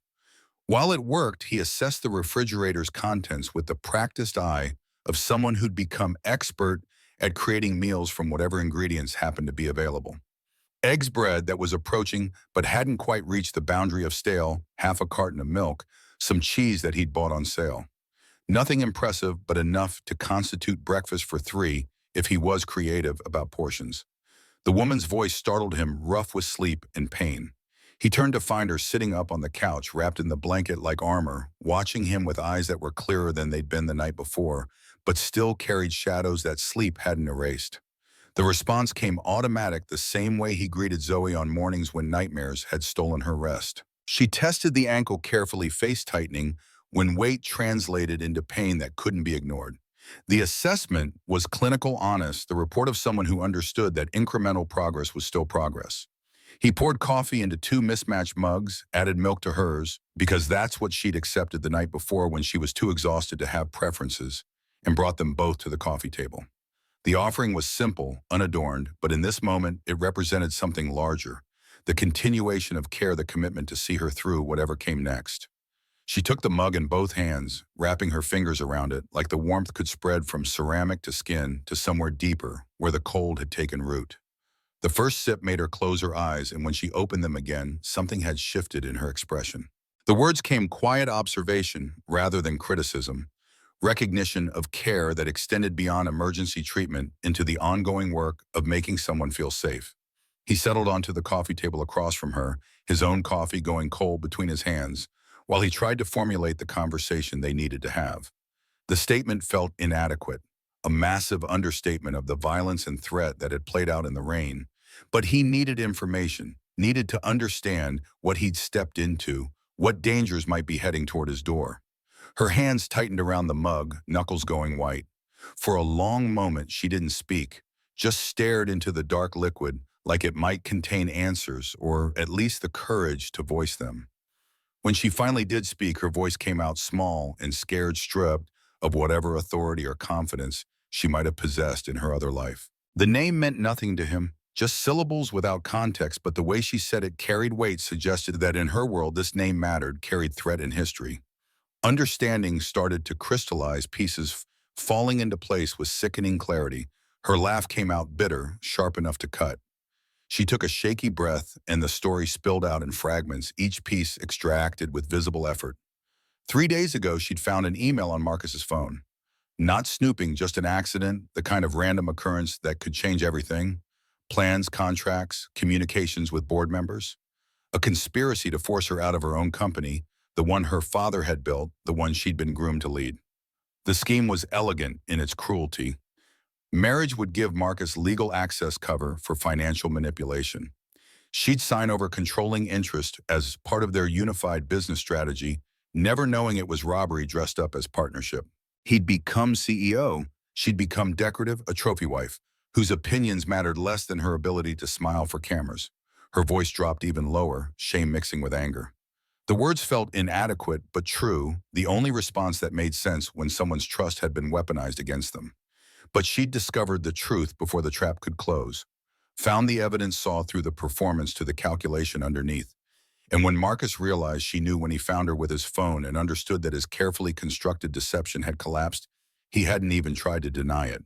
While it worked, he assessed the refrigerator's contents with the practiced eye of someone who'd become expert at creating meals from whatever ingredients happened to be available. Eggs, bread that was approaching but hadn't quite reached the boundary of stale, half a carton of milk, some cheese that he'd bought on sale. Nothing impressive, but enough to constitute breakfast for three if he was creative about portions. The woman's voice startled him, rough with sleep and pain. He turned to find her sitting up on the couch, wrapped in the blanket like armor, watching him with eyes that were clearer than they'd been the night before, but still carried shadows that sleep hadn't erased. The response came automatic, the same way he greeted Zoe on mornings when nightmares had stolen her rest. She tested the ankle carefully, face tightening, when weight translated into pain that couldn't be ignored. The assessment was clinical honest, the report of someone who understood that incremental progress was still progress. He poured coffee into two mismatched mugs, added milk to hers, because that's what she'd accepted the night before when she was too exhausted to have preferences, and brought them both to the coffee table. The offering was simple, unadorned, but in this moment, it represented something larger, the continuation of care, the commitment to see her through whatever came next. She took the mug in both hands, wrapping her fingers around it like the warmth could spread from ceramic to skin to somewhere deeper where the cold had taken root. The first sip made her close her eyes, and when she opened them again, something had shifted in her expression. The words came quiet observation rather than criticism, recognition of care that extended beyond emergency treatment into the ongoing work of making someone feel safe. He settled onto the coffee table across from her, his own coffee going cold between his hands, while he tried to formulate the conversation they needed to have. The statement felt inadequate, a massive understatement of the violence and threat that had played out in the rain. But he needed information, needed to understand what he'd stepped into, what dangers might be heading toward his door. Her hands tightened around the mug, knuckles going white. For a long moment, she didn't speak, just stared into the dark liquid like it might contain answers or at least the courage to voice them. When she finally did speak, her voice came out small and scared, stripped of whatever authority or confidence she might have possessed in her other life. The name meant nothing to him, just syllables without context, but the way she said it carried weight, suggested that in her world this name mattered, carried threat and history. Understanding started to crystallize, pieces falling into place with sickening clarity. Her laugh came out bitter, sharp enough to cut. She took a shaky breath, and the story spilled out in fragments, each piece extracted with visible effort. 3 days ago, she'd found an email on Marcus's phone. Not snooping, just an accident, the kind of random occurrence that could change everything. Plans, contracts, communications with board members. A conspiracy to force her out of her own company, the one her father had built, the one she'd been groomed to lead. The scheme was elegant in its cruelty. Marriage would give Marcus legal access cover for financial manipulation. She'd sign over controlling interest as part of their unified business strategy, never knowing it was robbery dressed up as partnership. He'd become CEO. She'd become decorative, a trophy wife, whose opinions mattered less than her ability to smile for cameras. Her voice dropped even lower, shame mixing with anger. The words felt inadequate but true, the only response that made sense when someone's trust had been weaponized against them. But she'd discovered the truth before the trap could close, found the evidence, saw through the performance to the calculation underneath. And when Marcus realized, she knew when he found her with his phone and understood that his carefully constructed deception had collapsed, he hadn't even tried to deny it.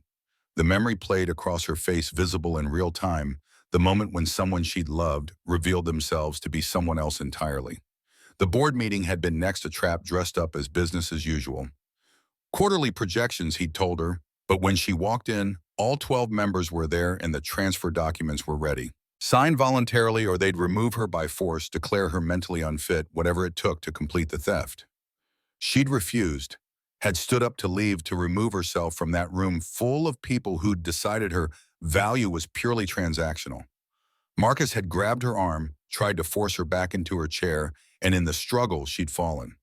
The memory played across her face, visible in real time, the moment when someone she'd loved revealed themselves to be someone else entirely. The board meeting had been next, a trap dressed up as business as usual. Quarterly projections, he'd told her, but when she walked in, all 12 members were there and the transfer documents were ready. Sign voluntarily or they'd remove her by force, declare her mentally unfit, whatever it took to complete the theft. She'd refused, had stood up to leave, to remove herself from that room full of people who'd decided her value was purely transactional. Marcus had grabbed her arm, tried to force her back into her chair, and in the struggle, she'd fallen.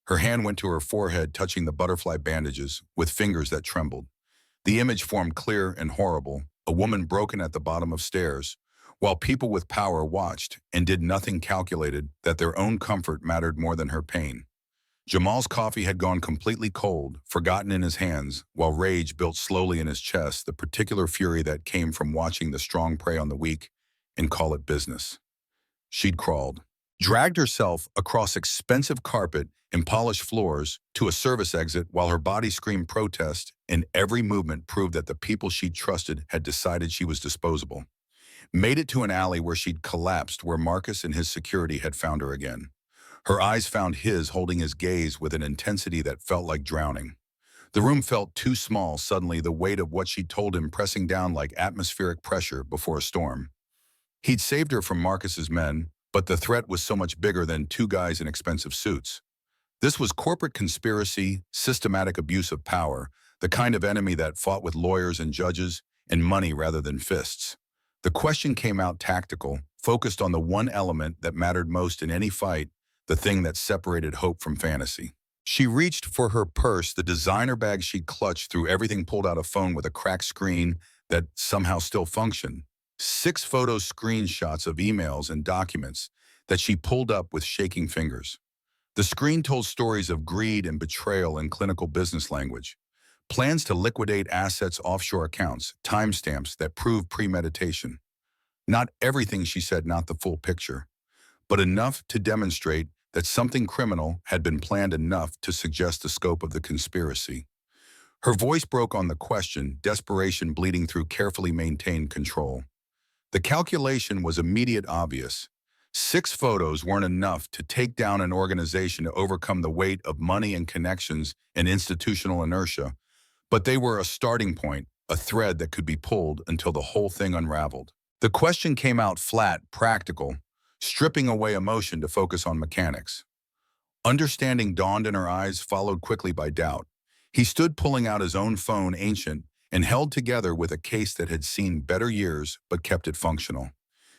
Her hand went to her forehead, touching the butterfly bandages with fingers that trembled. The image formed clear and horrible, a woman broken at the bottom of stairs, while people with power watched and did nothing, calculated that their own comfort mattered more than her pain. Jamal's coffee had gone completely cold, forgotten in his hands, while rage built slowly in his chest, the particular fury that came from watching the strong prey on the weak and call it business. She'd crawled, dragged herself across expensive carpet and polished floors to a service exit while her body screamed protest, and every movement proved that the people she'd trusted had decided she was disposable. Made it to an alley where she'd collapsed, where Marcus and his security had found her again. Her eyes found his, holding his gaze with an intensity that felt like drowning. The room felt too small suddenly, the weight of what she'd told him pressing down like atmospheric pressure before a storm. He'd saved her from Marcus's men, but the threat was so much bigger than two guys in expensive suits. This was corporate conspiracy, systematic abuse of power, the kind of enemy that fought with lawyers and judges and money rather than fists. The question came out tactical, focused on the one element that mattered most in any fight, the thing that separated hope from fantasy. She reached for her purse, the designer bag she'd clutched through everything, pulled out a phone with a cracked screen that somehow still functioned. 6 photo screenshots of emails and documents that she pulled up with shaking fingers. The screen told stories of greed and betrayal in clinical business language. Plans to liquidate assets, offshore accounts, timestamps that prove premeditation. Not everything, she said, not the full picture, but enough to demonstrate that something criminal had been planned, enough to suggest the scope of the conspiracy. Her voice broke on the question, desperation bleeding through carefully maintained control. The calculation was immediate, obvious. 6 photos weren't enough to take down an organization, to overcome the weight of money and connections and institutional inertia, but they were a starting point, a thread that could be pulled until the whole thing unraveled. The question came out flat, practical, stripping away emotion to focus on mechanics. Understanding dawned in her eyes, followed quickly by doubt. He stood pulling out his own phone, ancient, and held together with a case that had seen better years but kept it functional.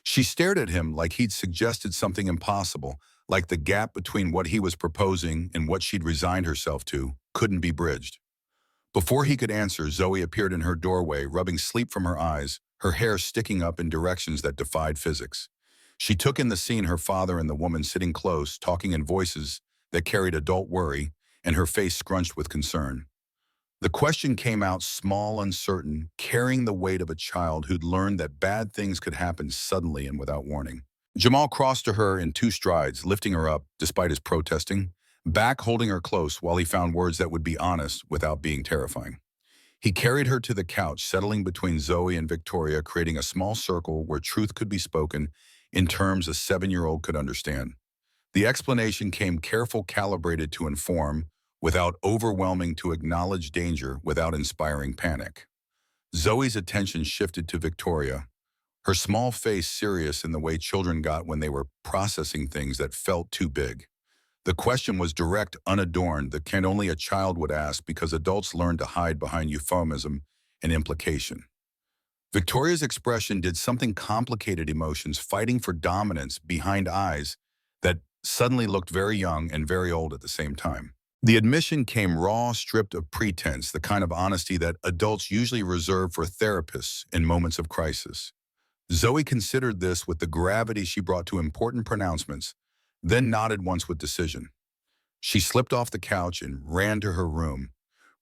She stared at him like he'd suggested something impossible, like the gap between what he was proposing and what she'd resigned herself to couldn't be bridged. Before he could answer, Zoe appeared in her doorway, rubbing sleep from her eyes, her hair sticking up in directions that defied physics. She took in the scene, her father and the woman sitting close, talking in voices that carried adult worry, and her face scrunched with concern. The question came out small, uncertain, carrying the weight of a child who'd learned that bad things could happen suddenly and without warning. Jamal crossed to her in 2 strides, lifting her up despite his protesting, back holding her close while he found words that would be honest without being terrifying. He carried her to the couch, settling between Zoe and Victoria, creating a small circle where truth could be spoken in terms a 7-year-old could understand. The explanation came careful, calibrated to inform, without overwhelming, to acknowledge danger without inspiring panic. Zoe's attention shifted to Victoria, her small face serious in the way children got when they were processing things that felt too big. The question was direct, unadorned, the kind only a child would ask because adults learn to hide behind euphemism and implication. Victoria's expression did something complicated, emotions fighting for dominance behind eyes that suddenly looked very young and very old at the same time. The admission came raw, stripped of pretense, the kind of honesty that adults usually reserve for therapists in moments of crisis. Zoe considered this with the gravity she brought to important pronouncements, then nodded once with decision. She slipped off the couch and ran to her room,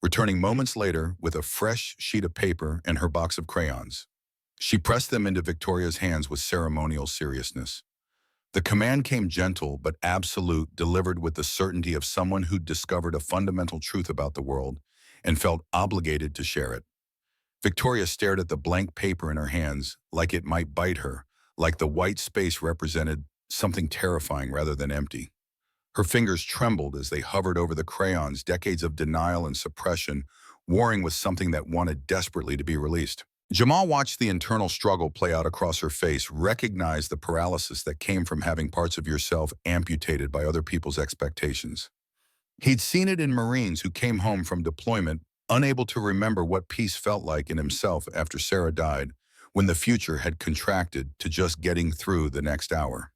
returning moments later with a fresh sheet of paper and her box of crayons. She pressed them into Victoria's hands with ceremonial seriousness. The command came gentle but absolute, delivered with the certainty of someone who'd discovered a fundamental truth about the world and felt obligated to share it. Victoria stared at the blank paper in her hands like it might bite her, like the white space represented something terrifying rather than empty. Her fingers trembled as they hovered over the crayons, decades of denial and suppression, warring with something that wanted desperately to be released. Jamal watched the internal struggle play out across her face, recognized the paralysis that came from having parts of yourself amputated by other people's expectations. He'd seen it in Marines who came home from deployment, unable to remember what peace felt like in himself after Sarah died, when the future had contracted to just getting through the next hour.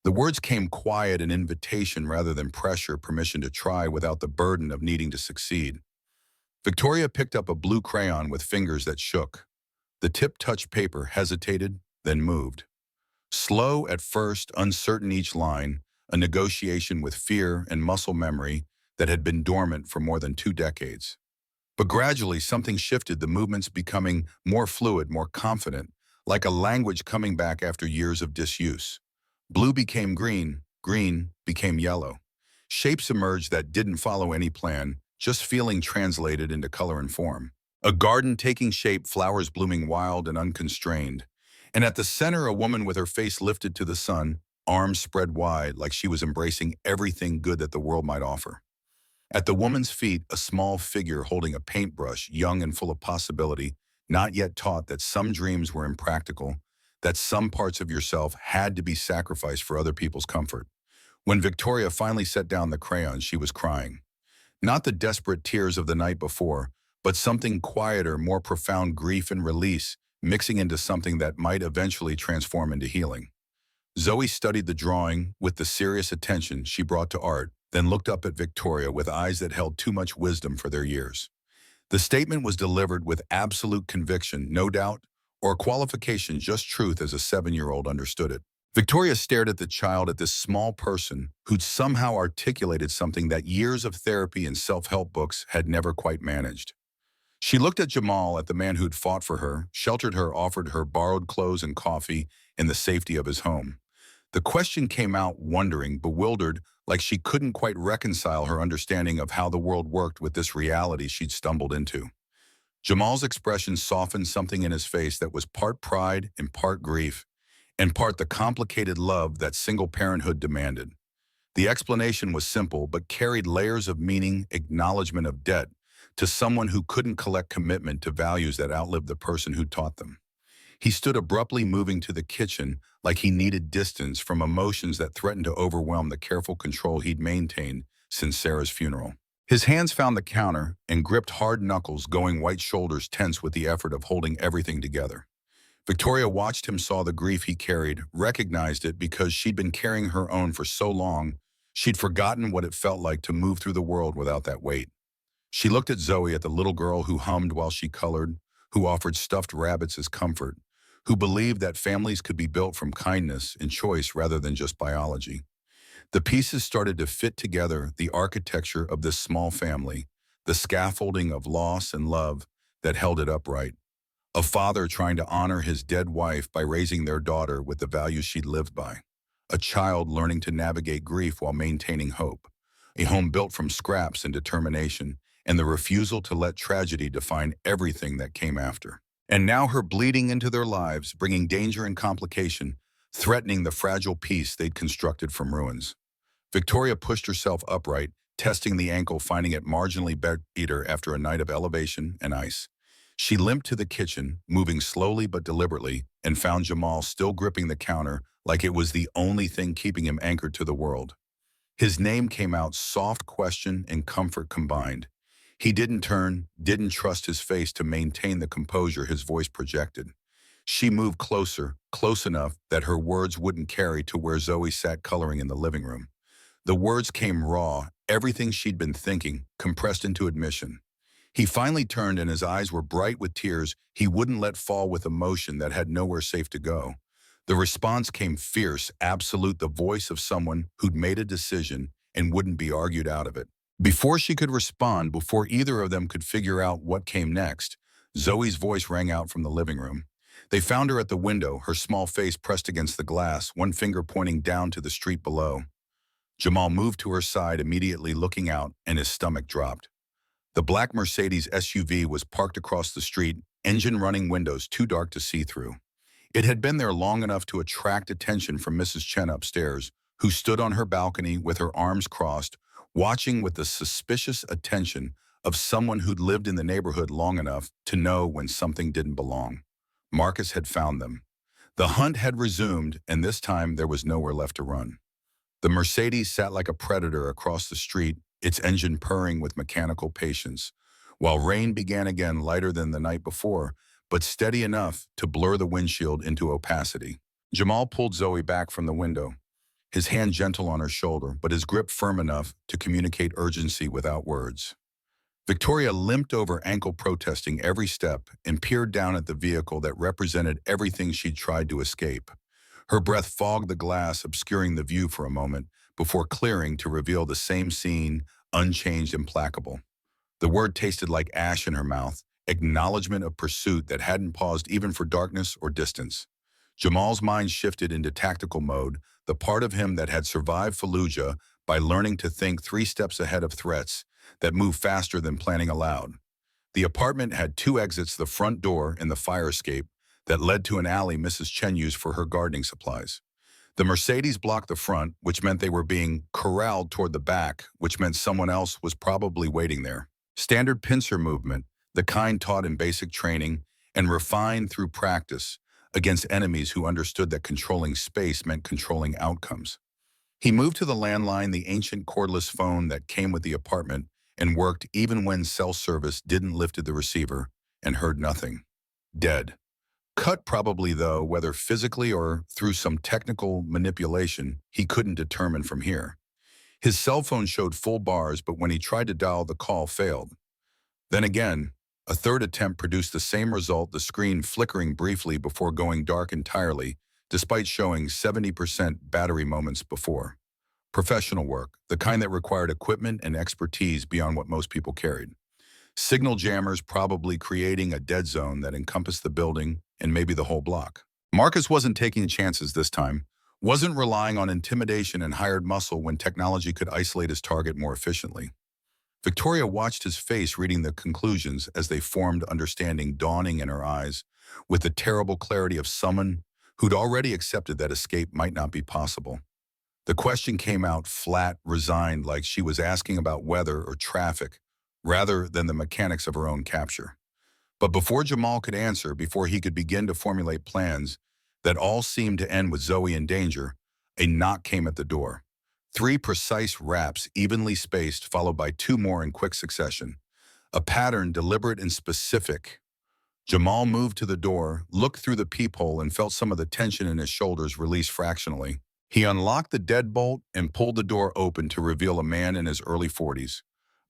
The words came quiet, an invitation rather than pressure, permission to try without the burden of needing to succeed. Victoria picked up a blue crayon with fingers that shook. The tip touched paper, hesitated, then moved. Slow at first, uncertain each line, a negotiation with fear and muscle memory that had been dormant for more than 2 decades. But gradually something shifted, the movements becoming more fluid, more confident, like a language coming back after years of disuse. Blue became green, green became yellow. Shapes emerged that didn't follow any plan, just feeling translated into color and form. A garden taking shape, flowers blooming wild and unconstrained. And at the center, a woman with her face lifted to the sun, arms spread wide like she was embracing everything good that the world might offer. At the woman's feet, a small figure holding a paintbrush, young and full of possibility, not yet taught that some dreams were impractical, that some parts of yourself had to be sacrificed for other people's comfort. When Victoria finally set down the crayons, she was crying. Not the desperate tears of the night before, but something quieter, more profound, grief and release, mixing into something that might eventually transform into healing. Zoe studied the drawing with the serious attention she brought to art, then looked up at Victoria with eyes that held too much wisdom for their years. The statement was delivered with absolute conviction, no doubt, or qualification, just truth as a 7-year-old understood it. Victoria stared at the child, at this small person who'd somehow articulated something that years of therapy and self-help books had never quite managed. She looked at Jamal, at the man who'd fought for her, sheltered her, offered her borrowed clothes and coffee in the safety of his home. The question came out wondering, bewildered, like she couldn't quite reconcile her understanding of how the world worked with this reality she'd stumbled into. Jamal's expression softened, something in his face that was part pride and part grief, and part the complicated love that single parenthood demanded. The explanation was simple, but carried layers of meaning, acknowledgement of debt, to someone who couldn't collect commitment to values that outlived the person who taught them. He stood abruptly, moving to the kitchen like he needed distance from emotions that threatened to overwhelm the careful control he'd maintained since Sarah's funeral. His hands found the counter and gripped hard knuckles, going white, shoulders tense with the effort of holding everything together. Victoria watched him, saw the grief he carried, recognized it because she'd been carrying her own for so long, she'd forgotten what it felt like to move through the world without that weight. She looked at Zoe, at the little girl who hummed while she colored, who offered stuffed rabbits as comfort, who believed that families could be built from kindness and choice rather than just biology. The pieces started to fit together, the architecture of this small family, the scaffolding of loss and love that held it upright. A father trying to honor his dead wife by raising their daughter with the values she'd lived by. A child learning to navigate grief while maintaining hope. A home built from scraps and determination, and the refusal to let tragedy define everything that came after. And now her bleeding into their lives, bringing danger and complication, threatening the fragile peace they'd constructed from ruins. Victoria pushed herself upright, testing the ankle, finding it marginally better after a night of elevation and ice. She limped to the kitchen, moving slowly but deliberately, and found Jamal still gripping the counter like it was the only thing keeping him anchored to the world. His name came out, soft question and comfort combined. He didn't turn, didn't trust his face to maintain the composure his voice projected. She moved closer, close enough that her words wouldn't carry to where Zoe sat coloring in the living room. The words came raw, everything she'd been thinking, compressed into admission. He finally turned and his eyes were bright with tears he wouldn't let fall, with emotion that had nowhere safe to go. The response came fierce, absolute, the voice of someone who'd made a decision and wouldn't be argued out of it. Before she could respond, before either of them could figure out what came next, Zoe's voice rang out from the living room. They found her at the window, her small face pressed against the glass, one finger pointing down to the street below. Jamal moved to her side, immediately looking out, and his stomach dropped. The black Mercedes SUV was parked across the street, engine running, windows too dark to see through. It had been there long enough to attract attention from Mrs. Chen upstairs, who stood on her balcony with her arms crossed, watching with the suspicious attention of someone who'd lived in the neighborhood long enough to know when something didn't belong. Marcus had found them. The hunt had resumed, and this time there was nowhere left to run. The Mercedes sat like a predator across the street, its engine purring with mechanical patience, while rain began again, lighter than the night before, but steady enough to blur the windshield into opacity. Jamal pulled Zoe back from the window, his hand gentle on her shoulder, but his grip firm enough to communicate urgency without words. Victoria limped over, ankle protesting every step, and peered down at the vehicle that represented everything she'd tried to escape. Her breath fogged the glass, obscuring the view for a moment, before clearing to reveal the same scene, unchanged, implacable. The word tasted like ash in her mouth, acknowledgement of pursuit that hadn't paused even for darkness or distance. Jamal's mind shifted into tactical mode, the part of him that had survived Fallujah by learning to think 3 steps ahead of threats that moved faster than planning aloud. The apartment had 2 exits, the front door and the fire escape that led to an alley Mrs. Chen used for her gardening supplies. The Mercedes blocked the front, which meant they were being corralled toward the back, which meant someone else was probably waiting there. Standard pincer movement, the kind taught in basic training and refined through practice against enemies who understood that controlling space meant controlling outcomes. He moved to the landline, the ancient cordless phone that came with the apartment and worked even when cell service didn't, lifted the receiver and heard nothing. Dead. Cut probably, though, whether physically or through some technical manipulation he couldn't determine from here. His cell phone showed full bars, but when he tried to dial, the call failed. Then again, a third attempt produced the same result, the screen flickering briefly before going dark entirely, despite showing 70% battery moments before. Professional work, the kind that required equipment and expertise beyond what most people carried. Signal jammers probably creating a dead zone that encompassed the building and maybe the whole block. Marcus wasn't taking chances this time, wasn't relying on intimidation and hired muscle when technology could isolate his target more efficiently. Victoria watched his face, reading the conclusions as they formed, understanding dawning in her eyes, with the terrible clarity of someone who'd already accepted that escape might not be possible. The question came out flat, resigned, like she was asking about weather or traffic, rather than the mechanics of her own capture. But before Jamal could answer, before he could begin to formulate plans that all seemed to end with Zoe in danger, a knock came at the door. 3 precise raps, evenly spaced, followed by 2 more in quick succession. A pattern deliberate and specific. Jamal moved to the door, looked through the peephole, and felt some of the tension in his shoulders release fractionally. He unlocked the deadbolt and pulled the door open to reveal a man in his early 40s,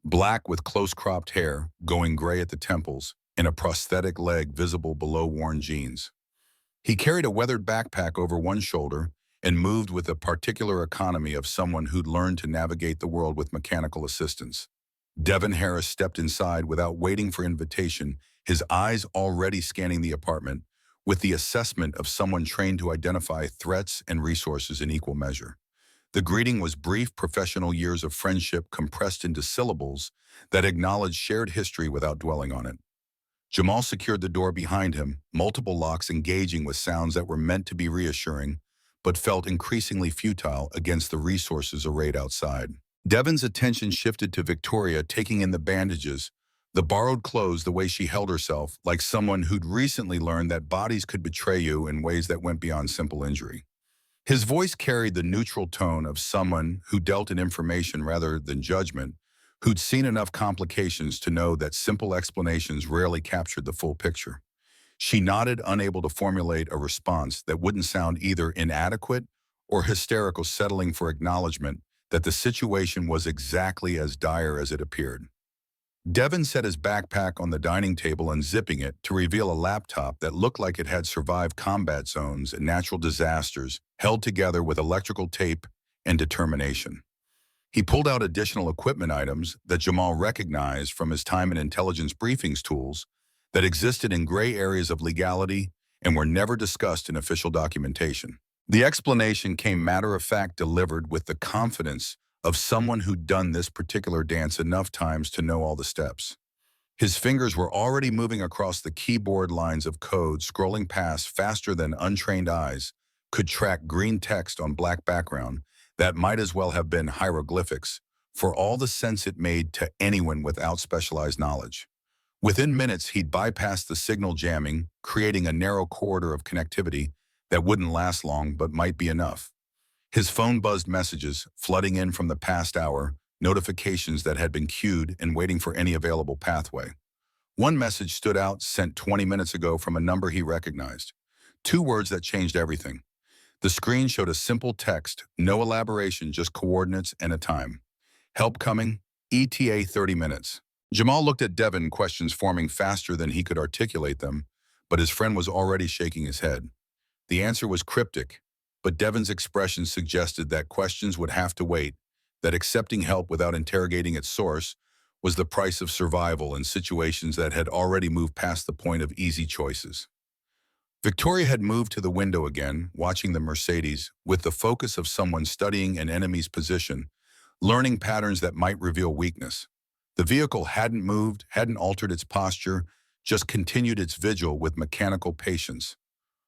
black with close-cropped hair, going gray at the temples, and a prosthetic leg visible below worn jeans. He carried a weathered backpack over one shoulder and moved with the particular economy of someone who'd learned to navigate the world with mechanical assistance. Devin Harris stepped inside without waiting for invitation, his eyes already scanning the apartment, with the assessment of someone trained to identify threats and resources in equal measure. The greeting was brief, professional, years of friendship compressed into syllables that acknowledged shared history without dwelling on it. Jamal secured the door behind him, multiple locks engaging with sounds that were meant to be reassuring, but felt increasingly futile against the resources arrayed outside. Devin's attention shifted to Victoria, taking in the bandages, the borrowed clothes, the way she held herself, like someone who'd recently learned that bodies could betray you in ways that went beyond simple injury. His voice carried the neutral tone of someone who dealt in information rather than judgment, who'd seen enough complications to know that simple explanations rarely captured the full picture. She nodded, unable to formulate a response that wouldn't sound either inadequate or hysterical, settling for acknowledgement that the situation was exactly as dire as it appeared. Devin set his backpack on the dining table, unzipping it to reveal a laptop that looked like it had survived combat zones and natural disasters, held together with electrical tape and determination. He pulled out additional equipment items that Jamal recognized from his time in intelligence briefings, tools that existed in gray areas of legality and were never discussed in official documentation. The explanation came matter-of-fact, delivered with the confidence of someone who'd done this particular dance enough times to know all the steps. His fingers were already moving across the keyboard, lines of code scrolling past faster than untrained eyes could track green text on black background that might as well have been hieroglyphics, for all the sense it made to anyone without specialized knowledge. Within minutes, he'd bypassed the signal jamming, creating a narrow corridor of connectivity that wouldn't last long but might be enough. His phone buzzed, messages flooding in from the past hour, notifications that had been queued and waiting for any available pathway. One message stood out, sent 20 minutes ago from a number he recognized. 2 words that changed everything. The screen showed a simple text, no elaboration, just coordinates and a time. Help coming, ETA 30 minutes. Jamal looked at Devin, questions forming faster than he could articulate them, but his friend was already shaking his head. The answer was cryptic, but Devin's expression suggested that questions would have to wait, that accepting help without interrogating its source was the price of survival in situations that had already moved past the point of easy choices. Victoria had moved to the window again, watching the Mercedes, with the focus of someone studying an enemy's position, learning patterns that might reveal weakness. The vehicle hadn't moved, hadn't altered its posture, just continued its vigil with mechanical patience.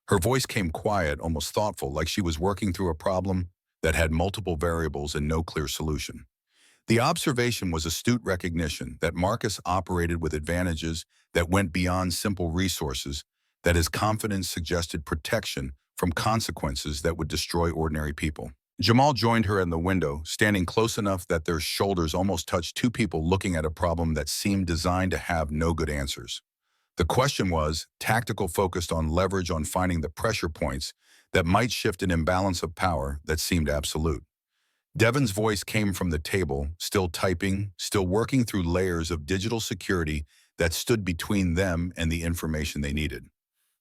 Her voice came quiet, almost thoughtful, like she was working through a problem that had multiple variables and no clear solution. The observation was astute recognition that Marcus operated with advantages that went beyond simple resources, that his confidence suggested protection from consequences that would destroy ordinary people. Jamal joined her in the window, standing close enough that their shoulders almost touched, 2 people looking at a problem that seemed designed to have no good answers. The question was tactical, focused on leverage, on finding the pressure points that might shift an imbalance of power that seemed absolute. Devon's voice came from the table, still typing, still working through layers of digital security that stood between them and the information they needed.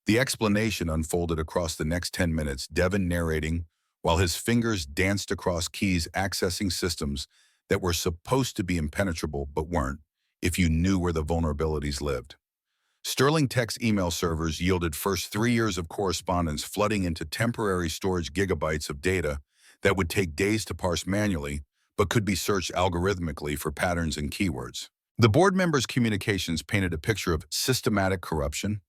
The explanation unfolded across the next 10 minutes, Devon narrating while his fingers danced across keys accessing systems that were supposed to be impenetrable but weren't, if you knew where the vulnerabilities lived. Sterling Tech's email servers yielded first 3 years of correspondence flooding into temporary storage gigabytes of data that would take days to parse manually, but could be searched algorithmically for patterns and keywords. The board members' communications painted a picture of systematic corruption,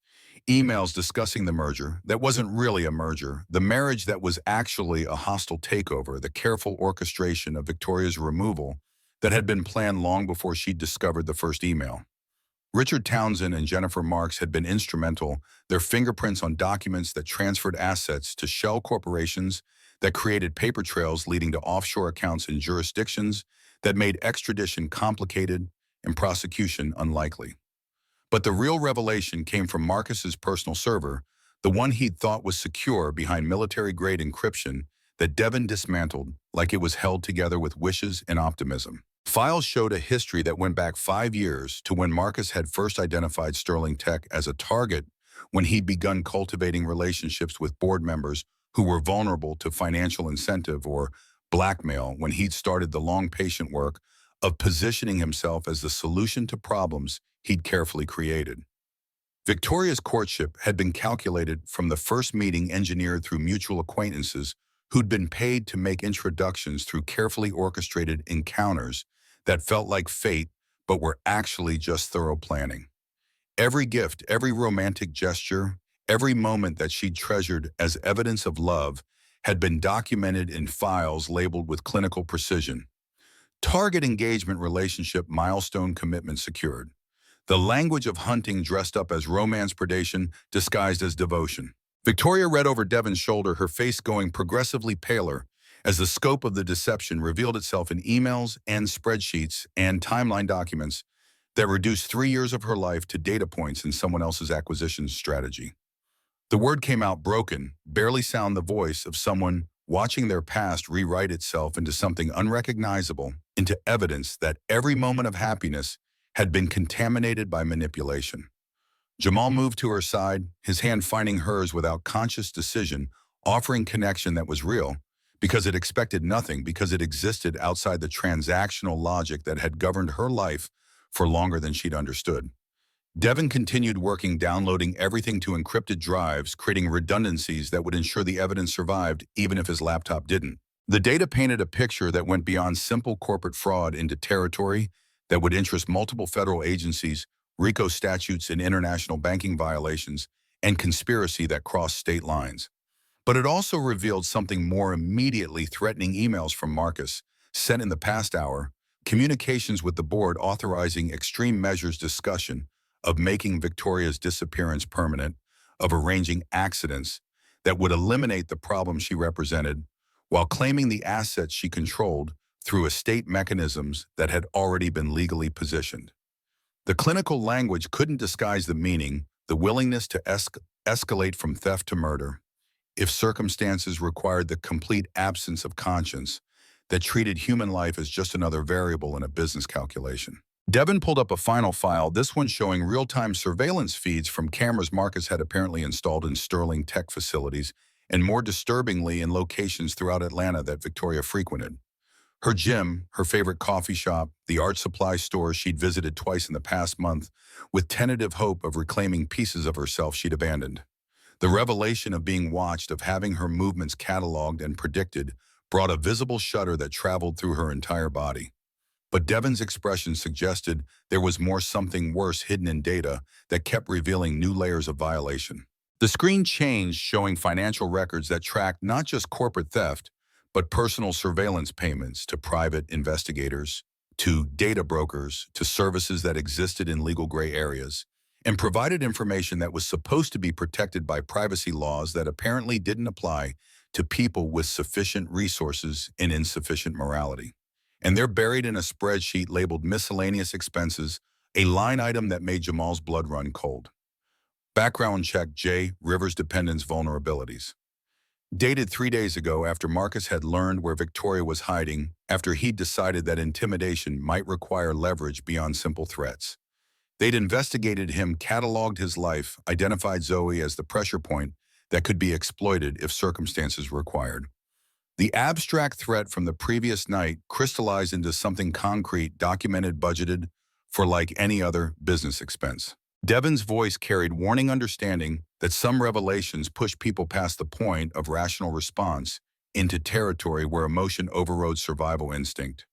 emails discussing the merger that wasn't really a merger, the marriage that was actually a hostile takeover, the careful orchestration of Victoria's removal that had been planned long before she'd discovered the first email. Richard Townsend and Jennifer Marks had been instrumental, their fingerprints on documents that transferred assets to shell corporations that created paper trails leading to offshore accounts in jurisdictions that made extradition complicated and prosecution unlikely. But the real revelation came from Marcus's personal server, the one he'd thought was secure behind military-grade encryption that Devon dismantled like it was held together with wishes and optimism. Files showed a history that went back 5 years to when Marcus had first identified Sterling Tech as a target when he'd begun cultivating relationships with board members who were vulnerable to financial incentive or blackmail, when he'd started the long patient work of positioning himself as the solution to problems he'd carefully created. Victoria's courtship had been calculated from the first meeting, engineered through mutual acquaintances who'd been paid to make introductions through carefully orchestrated encounters that felt like fate but were actually just thorough planning. Every gift, every romantic gesture, every moment that she'd treasured as evidence of love had been documented in files labeled with clinical precision. Target engagement, relationship milestone, commitment secured. The language of hunting dressed up as romance, predation disguised as devotion. Victoria read over Devon's shoulder, her face going progressively paler as the scope of the deception revealed itself in emails and spreadsheets and timeline documents that reduced 3 years of her life to data points in someone else's acquisition strategy. The word came out broken, barely sound the voice of someone watching their past rewrite itself into something unrecognizable, into evidence that every moment of happiness had been contaminated by manipulation. Jamal moved to her side, his hand finding hers without conscious decision, offering connection that was real, because it expected nothing, because it existed outside the transactional logic that had governed her life for longer than she'd understood. Devon continued working, downloading everything to encrypted drives, creating redundancies that would ensure the evidence survived even if his laptop didn't. The data painted a picture that went beyond simple corporate fraud into territory that would interest multiple federal agencies, RICO statutes and international banking violations, and conspiracy that crossed state lines. But it also revealed something more immediately threatening: emails from Marcus, sent in the past hour, communications with the board authorizing extreme measures, discussion of making Victoria's disappearance permanent, of arranging accidents that would eliminate the problem she represented, while claiming the assets she controlled through estate mechanisms that had already been legally positioned. The clinical language couldn't disguise the meaning, the willingness to escalate from theft to murder, if circumstances required the complete absence of conscience that treated human life as just another variable in a business calculation. Devon pulled up a final file, this one showing real-time surveillance feeds from cameras Marcus had apparently installed in Sterling Tech facilities, and more disturbingly in locations throughout Atlanta that Victoria frequented. Her gym, her favorite coffee shop, the art supply store she'd visited twice in the past month, with tentative hope of reclaiming pieces of herself she'd abandoned. The revelation of being watched, of having her movements cataloged and predicted, brought a visible shudder that traveled through her entire body. But Devon's expression suggested there was more, something worse hidden in data that kept revealing new layers of violation. The screen changed, showing financial records that tracked not just corporate theft, but personal surveillance payments to private investigators, to data brokers, to services that existed in legal gray areas, and provided information that was supposed to be protected by privacy laws that apparently didn't apply to people with sufficient resources and insufficient morality. And they're buried in a spreadsheet labeled miscellaneous expenses, a line item that made Jamal's blood run cold. Background check: J. Rivers dependence vulnerabilities. Dated 3 days ago after Marcus had learned where Victoria was hiding, after he'd decided that intimidation might require leverage beyond simple threats. They'd investigated him, cataloged his life, identified Zoe as the pressure point that could be exploited if circumstances required. The abstract threat from the previous night crystallized into something concrete, documented, budgeted for like any other business expense. Devon's voice carried warning understanding that some revelations push people past the point of rational response into territory where emotion overrode survival instinct.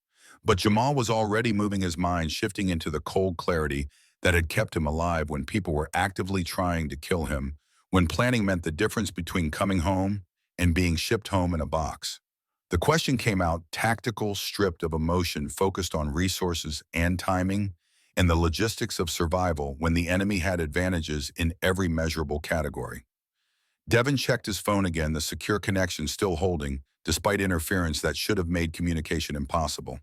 But Jamal was already moving his mind, shifting into the cold clarity that had kept him alive when people were actively trying to kill him, when planning meant the difference between coming home and being shipped home in a box. The question came out tactical, stripped of emotion, focused on resources and timing, and the logistics of survival when the enemy had advantages in every measurable category. Devon checked his phone again, the secure connection still holding, despite interference that should have made communication impossible.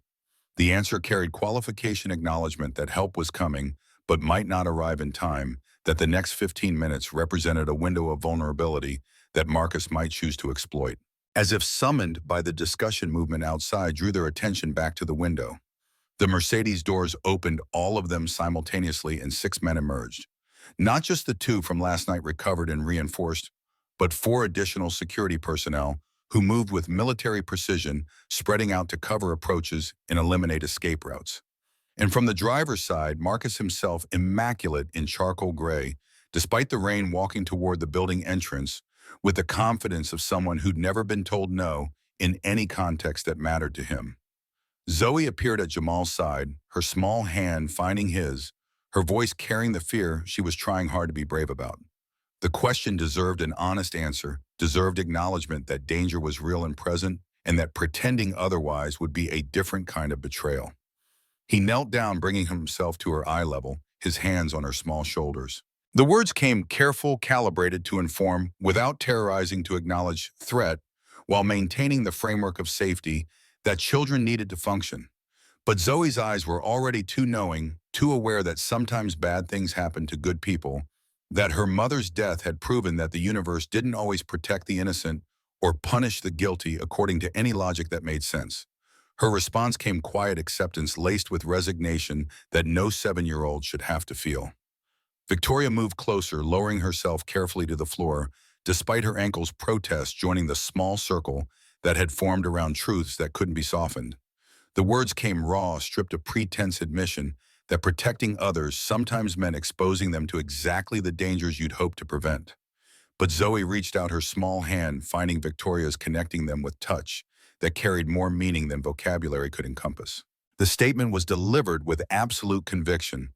The answer carried qualification acknowledgement that help was coming, but might not arrive in time, that the next 15 minutes represented a window of vulnerability that Marcus might choose to exploit. As if summoned by the discussion movement outside drew their attention back to the window. The Mercedes doors opened, all of them simultaneously, and 6 men emerged. Not just the 2 from last night recovered and reinforced, but 4 additional security personnel who moved with military precision, spreading out to cover approaches and eliminate escape routes. And from the driver's side, Marcus himself, immaculate in charcoal gray, despite the rain, walking toward the building entrance with the confidence of someone who'd never been told no in any context that mattered to him. Zoe appeared at Jamal's side, her small hand finding his, her voice carrying the fear she was trying hard to be brave about. The question deserved an honest answer, deserved acknowledgement that danger was real and present, and that pretending otherwise would be a different kind of betrayal. He knelt down, bringing himself to her eye level, his hands on her small shoulders. The words came careful, calibrated to inform, without terrorizing, to acknowledge threat, while maintaining the framework of safety that children needed to function. But Zoe's eyes were already too knowing, too aware that sometimes bad things happen to good people, that her mother's death had proven that the universe didn't always protect the innocent or punish the guilty according to any logic that made sense. Her response came quiet acceptance laced with resignation that no 7-year-old should have to feel. Victoria moved closer, lowering herself carefully to the floor, despite her ankles' protest, joining the small circle that had formed around truths that couldn't be softened. The words came raw, stripped of pretense admission that protecting others sometimes meant exposing them to exactly the dangers you'd hoped to prevent. But Zoe reached out her small hand, finding Victoria's, connecting them with touch that carried more meaning than vocabulary could encompass. The statement was delivered with absolute conviction,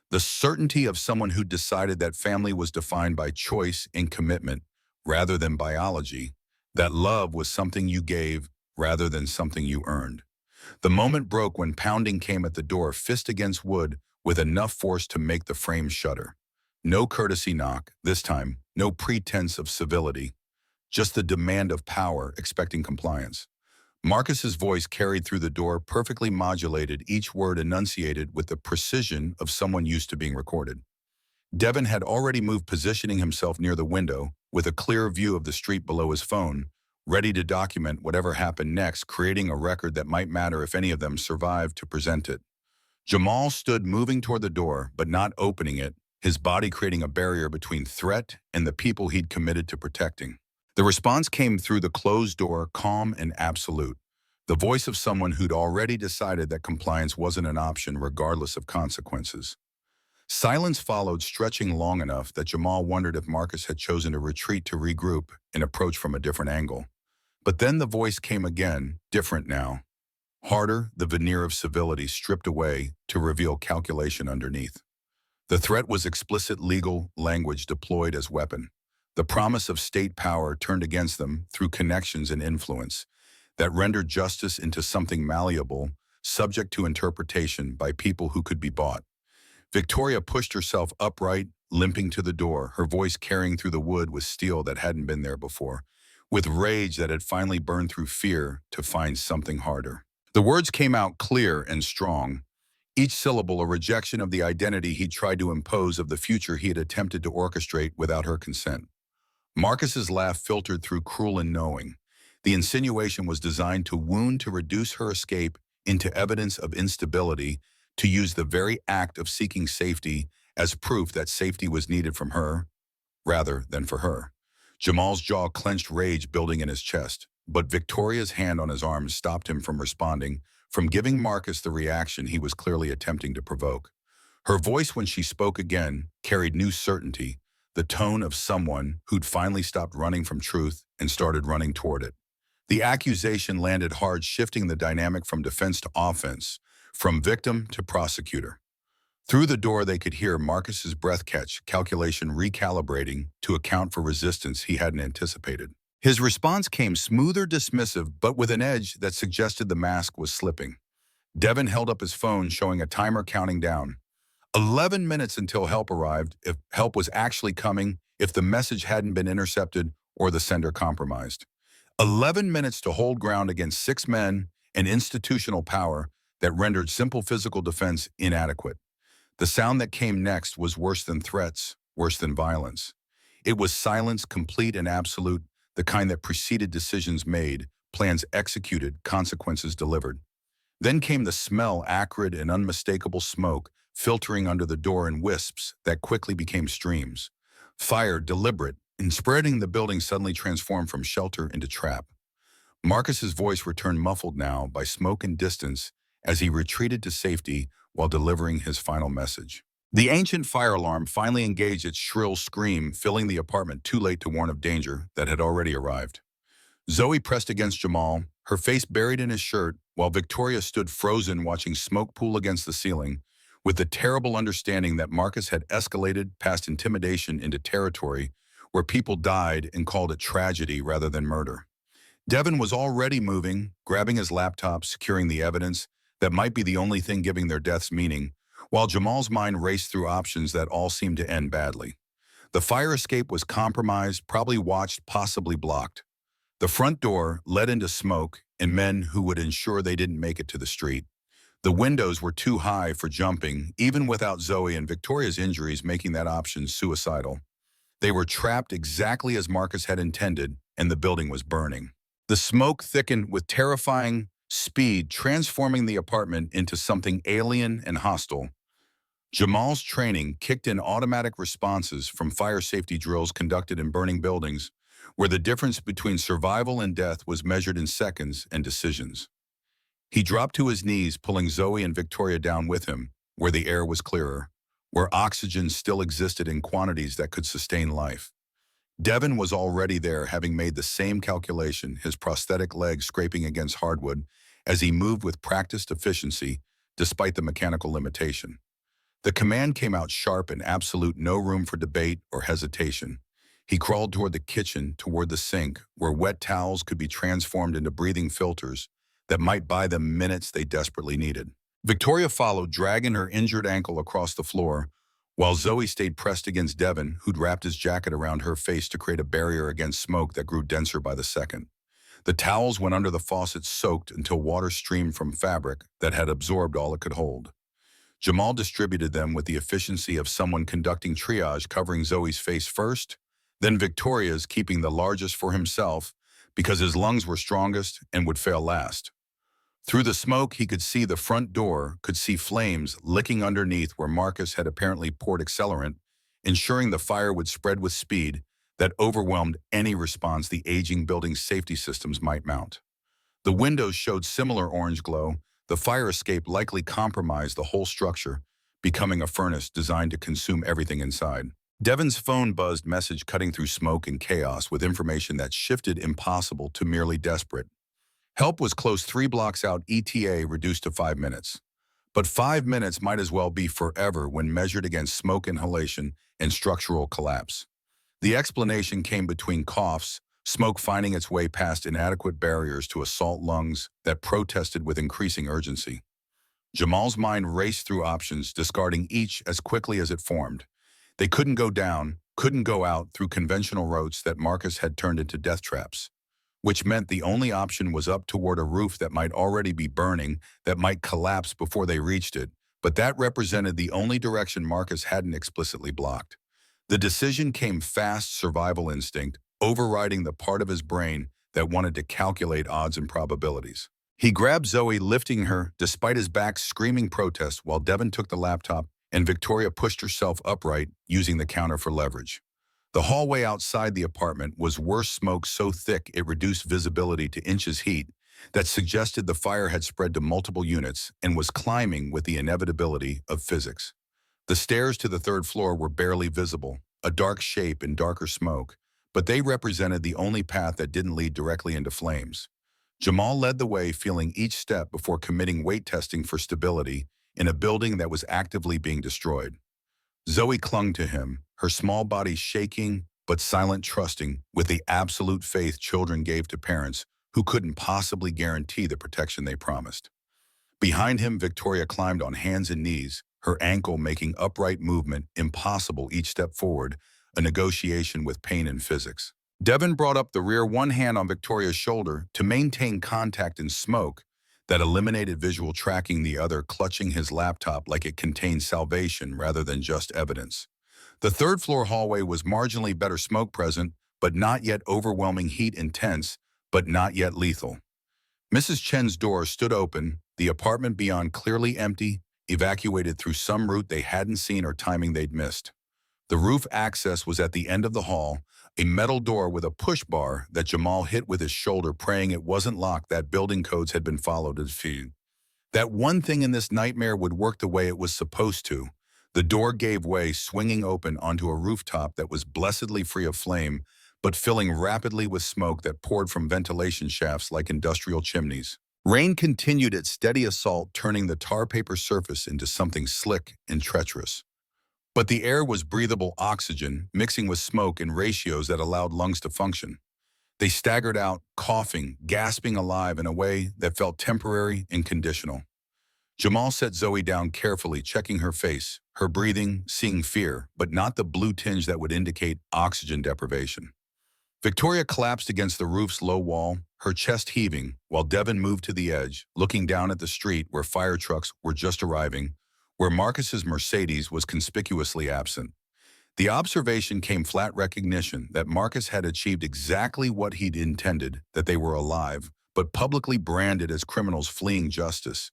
the certainty of someone who decided that family was defined by choice and commitment rather than biology, that love was something you gave rather than something you earned. The moment broke when pounding came at the door, fist against wood, with enough force to make the frame shudder. No courtesy knock, this time, no pretense of civility, just the demand of power, expecting compliance. Marcus's voice carried through the door, perfectly modulated, each word enunciated with the precision of someone used to being recorded. Devon had already moved, positioning himself near the window, with a clear view of the street below his phone, ready to document whatever happened next, creating a record that might matter if any of them survived to present it. Jamal stood, moving toward the door, but not opening it, his body creating a barrier between threat and the people he'd committed to protecting. The response came through the closed door, calm and absolute, the voice of someone who'd already decided that compliance wasn't an option regardless of consequences. Silence followed, stretching long enough that Jamal wondered if Marcus had chosen to retreat, to regroup, and approach from a different angle. But then the voice came again, different now. Harder, the veneer of civility stripped away to reveal calculation underneath. The threat was explicit, legal language deployed as weapon. The promise of state power turned against them through connections and influence that rendered justice into something malleable, subject to interpretation by people who could be bought. Victoria pushed herself upright, limping to the door, her voice carrying through the wood with steel that hadn't been there before, with rage that had finally burned through fear to find something harder. The words came out clear and strong, each syllable a rejection of the identity he'd tried to impose, of the future he had attempted to orchestrate without her consent. Marcus's laugh filtered through cruel and knowing. The insinuation was designed to wound to reduce her escape into evidence of instability, to use the very act of seeking safety as proof that safety was needed from her, rather than for her. Jamal's jaw clenched, rage building in his chest, but Victoria's hand on his arm stopped him from responding, from giving Marcus the reaction he was clearly attempting to provoke. Her voice, when she spoke again, carried new certainty, the tone of someone who'd finally stopped running from truth and started running toward it. The accusation landed hard, shifting the dynamic from defense to offense, from victim to prosecutor. Through the door they could hear Marcus's breath catch, calculation recalibrating to account for resistance he hadn't anticipated. His response came smoother, dismissive, but with an edge that suggested the mask was slipping. Devin held up his phone, showing a timer counting down. 11 minutes until help arrived, if help was actually coming, if the message hadn't been intercepted or the sender compromised. 11 minutes to hold ground against 6 men and institutional power that rendered simple physical defense inadequate. The sound that came next was worse than threats, worse than violence. It was silence, complete and absolute, the kind that preceded decisions made, plans executed, consequences delivered. Then came the smell, acrid and unmistakable smoke, filtering under the door in wisps that quickly became streams. Fire, deliberate, and spreading the building, suddenly transformed from shelter into trap. Marcus's voice returned, muffled now by smoke and distance, as he retreated to safety while delivering his final message. The ancient fire alarm finally engaged its shrill scream, filling the apartment, too late to warn of danger that had already arrived. Zoe pressed against Jamal, her face buried in his shirt, while Victoria stood frozen, watching smoke pool against the ceiling, with the terrible understanding that Marcus had escalated past intimidation into territory where people died and called it tragedy rather than murder. Devin was already moving, grabbing his laptop, securing the evidence that might be the only thing giving their deaths meaning, while Jamal's mind raced through options that all seemed to end badly. The fire escape was compromised, probably watched, possibly blocked. The front door led into smoke and men who would ensure they didn't make it to the street. The windows were too high for jumping, even without Zoe and Victoria's injuries making that option suicidal. They were trapped exactly as Marcus had intended, and the building was burning. The smoke thickened with terrifying speed, transforming the apartment into something alien and hostile. Jamal's training kicked in automatic responses from fire safety drills conducted in burning buildings, where the difference between survival and death was measured in seconds and decisions. He dropped to his knees, pulling Zoe and Victoria down with him, where the air was clearer, where oxygen still existed in quantities that could sustain life. Devin was already there, having made the same calculation, his prosthetic leg scraping against hardwood as he moved with practiced efficiency despite the mechanical limitation. The command came out sharp and absolute, no room for debate or hesitation. He crawled toward the kitchen, toward the sink, where wet towels could be transformed into breathing filters that might buy them minutes they desperately needed. Victoria followed, dragging her injured ankle across the floor, while Zoe stayed pressed against Devin, who'd wrapped his jacket around her face to create a barrier against smoke that grew denser by the second. The towels went under the faucet, soaked until water streamed from fabric that had absorbed all it could hold. Jamal distributed them with the efficiency of someone conducting triage, covering Zoe's face first, then Victoria's, keeping the largest for himself because his lungs were strongest and would fail last. Through the smoke, he could see the front door, could see flames licking underneath where Marcus had apparently poured accelerant, ensuring the fire would spread with speed that overwhelmed any response the aging building's safety systems might mount. The windows showed similar orange glow. The fire escape likely compromised the whole structure, becoming a furnace designed to consume everything inside. Devin's phone buzzed, message cutting through smoke and chaos with information that shifted impossible to merely desperate. Help was close 3 blocks out, ETA reduced to 5 minutes. But 5 minutes might as well be forever when measured against smoke inhalation and structural collapse. The explanation came between coughs, smoke finding its way past inadequate barriers to assault lungs that protested with increasing urgency. Jamal's mind raced through options, discarding each as quickly as it formed. They couldn't go down, couldn't go out through conventional routes that Marcus had turned into death traps, which meant the only option was up toward a roof that might already be burning, that might collapse before they reached it, but that represented the only direction Marcus hadn't explicitly blocked. The decision came fast, survival instinct, overriding the part of his brain that wanted to calculate odds and probabilities. He grabbed Zoe, lifting her despite his back screaming protest while Devin took the laptop and Victoria pushed herself upright, using the counter for leverage. The hallway outside the apartment was worse, smoke so thick it reduced visibility to inches heat that suggested the fire had spread to multiple units and was climbing with the inevitability of physics. The stairs to the third floor were barely visible, a dark shape in darker smoke, but they represented the only path that didn't lead directly into flames. Jamal led the way, feeling each step before committing weight testing for stability in a building that was actively being destroyed. Zoe clung to him, her small body shaking but silent, trusting with the absolute faith children gave to parents who couldn't possibly guarantee the protection they promised. Behind him, Victoria climbed on hands and knees, her ankle making upright movement impossible each step forward, a negotiation with pain and physics. Devin brought up the rear, one hand on Victoria's shoulder to maintain contact in smoke that eliminated visual tracking, the other clutching his laptop like it contained salvation rather than just evidence. The third floor hallway was marginally better smoke present, but not yet overwhelming, heat intense, but not yet lethal. Mrs. Chen's door stood open, the apartment beyond clearly empty, evacuated through some route they hadn't seen or timing they'd missed. The roof access was at the end of the hall, a metal door with a push bar that Jamal hit with his shoulder, praying it wasn't locked, that building codes had been followed as feed. That one thing in this nightmare would work the way it was supposed to. The door gave way, swinging open onto a rooftop that was blessedly free of flame, but filling rapidly with smoke that poured from ventilation shafts like industrial chimneys. Rain continued its steady assault, turning the tar paper surface into something slick and treacherous. But the air was breathable oxygen, mixing with smoke in ratios that allowed lungs to function. They staggered out, coughing, gasping alive in a way that felt temporary and conditional. Jamal set Zoe down carefully, checking her face, her breathing, seeing fear, but not the blue tinge that would indicate oxygen deprivation. Victoria collapsed against the roof's low wall, her chest heaving, while Devin moved to the edge, looking down at the street where fire trucks were just arriving, where Marcus's Mercedes was conspicuously absent. The observation came flat recognition that Marcus had achieved exactly what he'd intended, that they were alive, but publicly branded as criminals fleeing justice.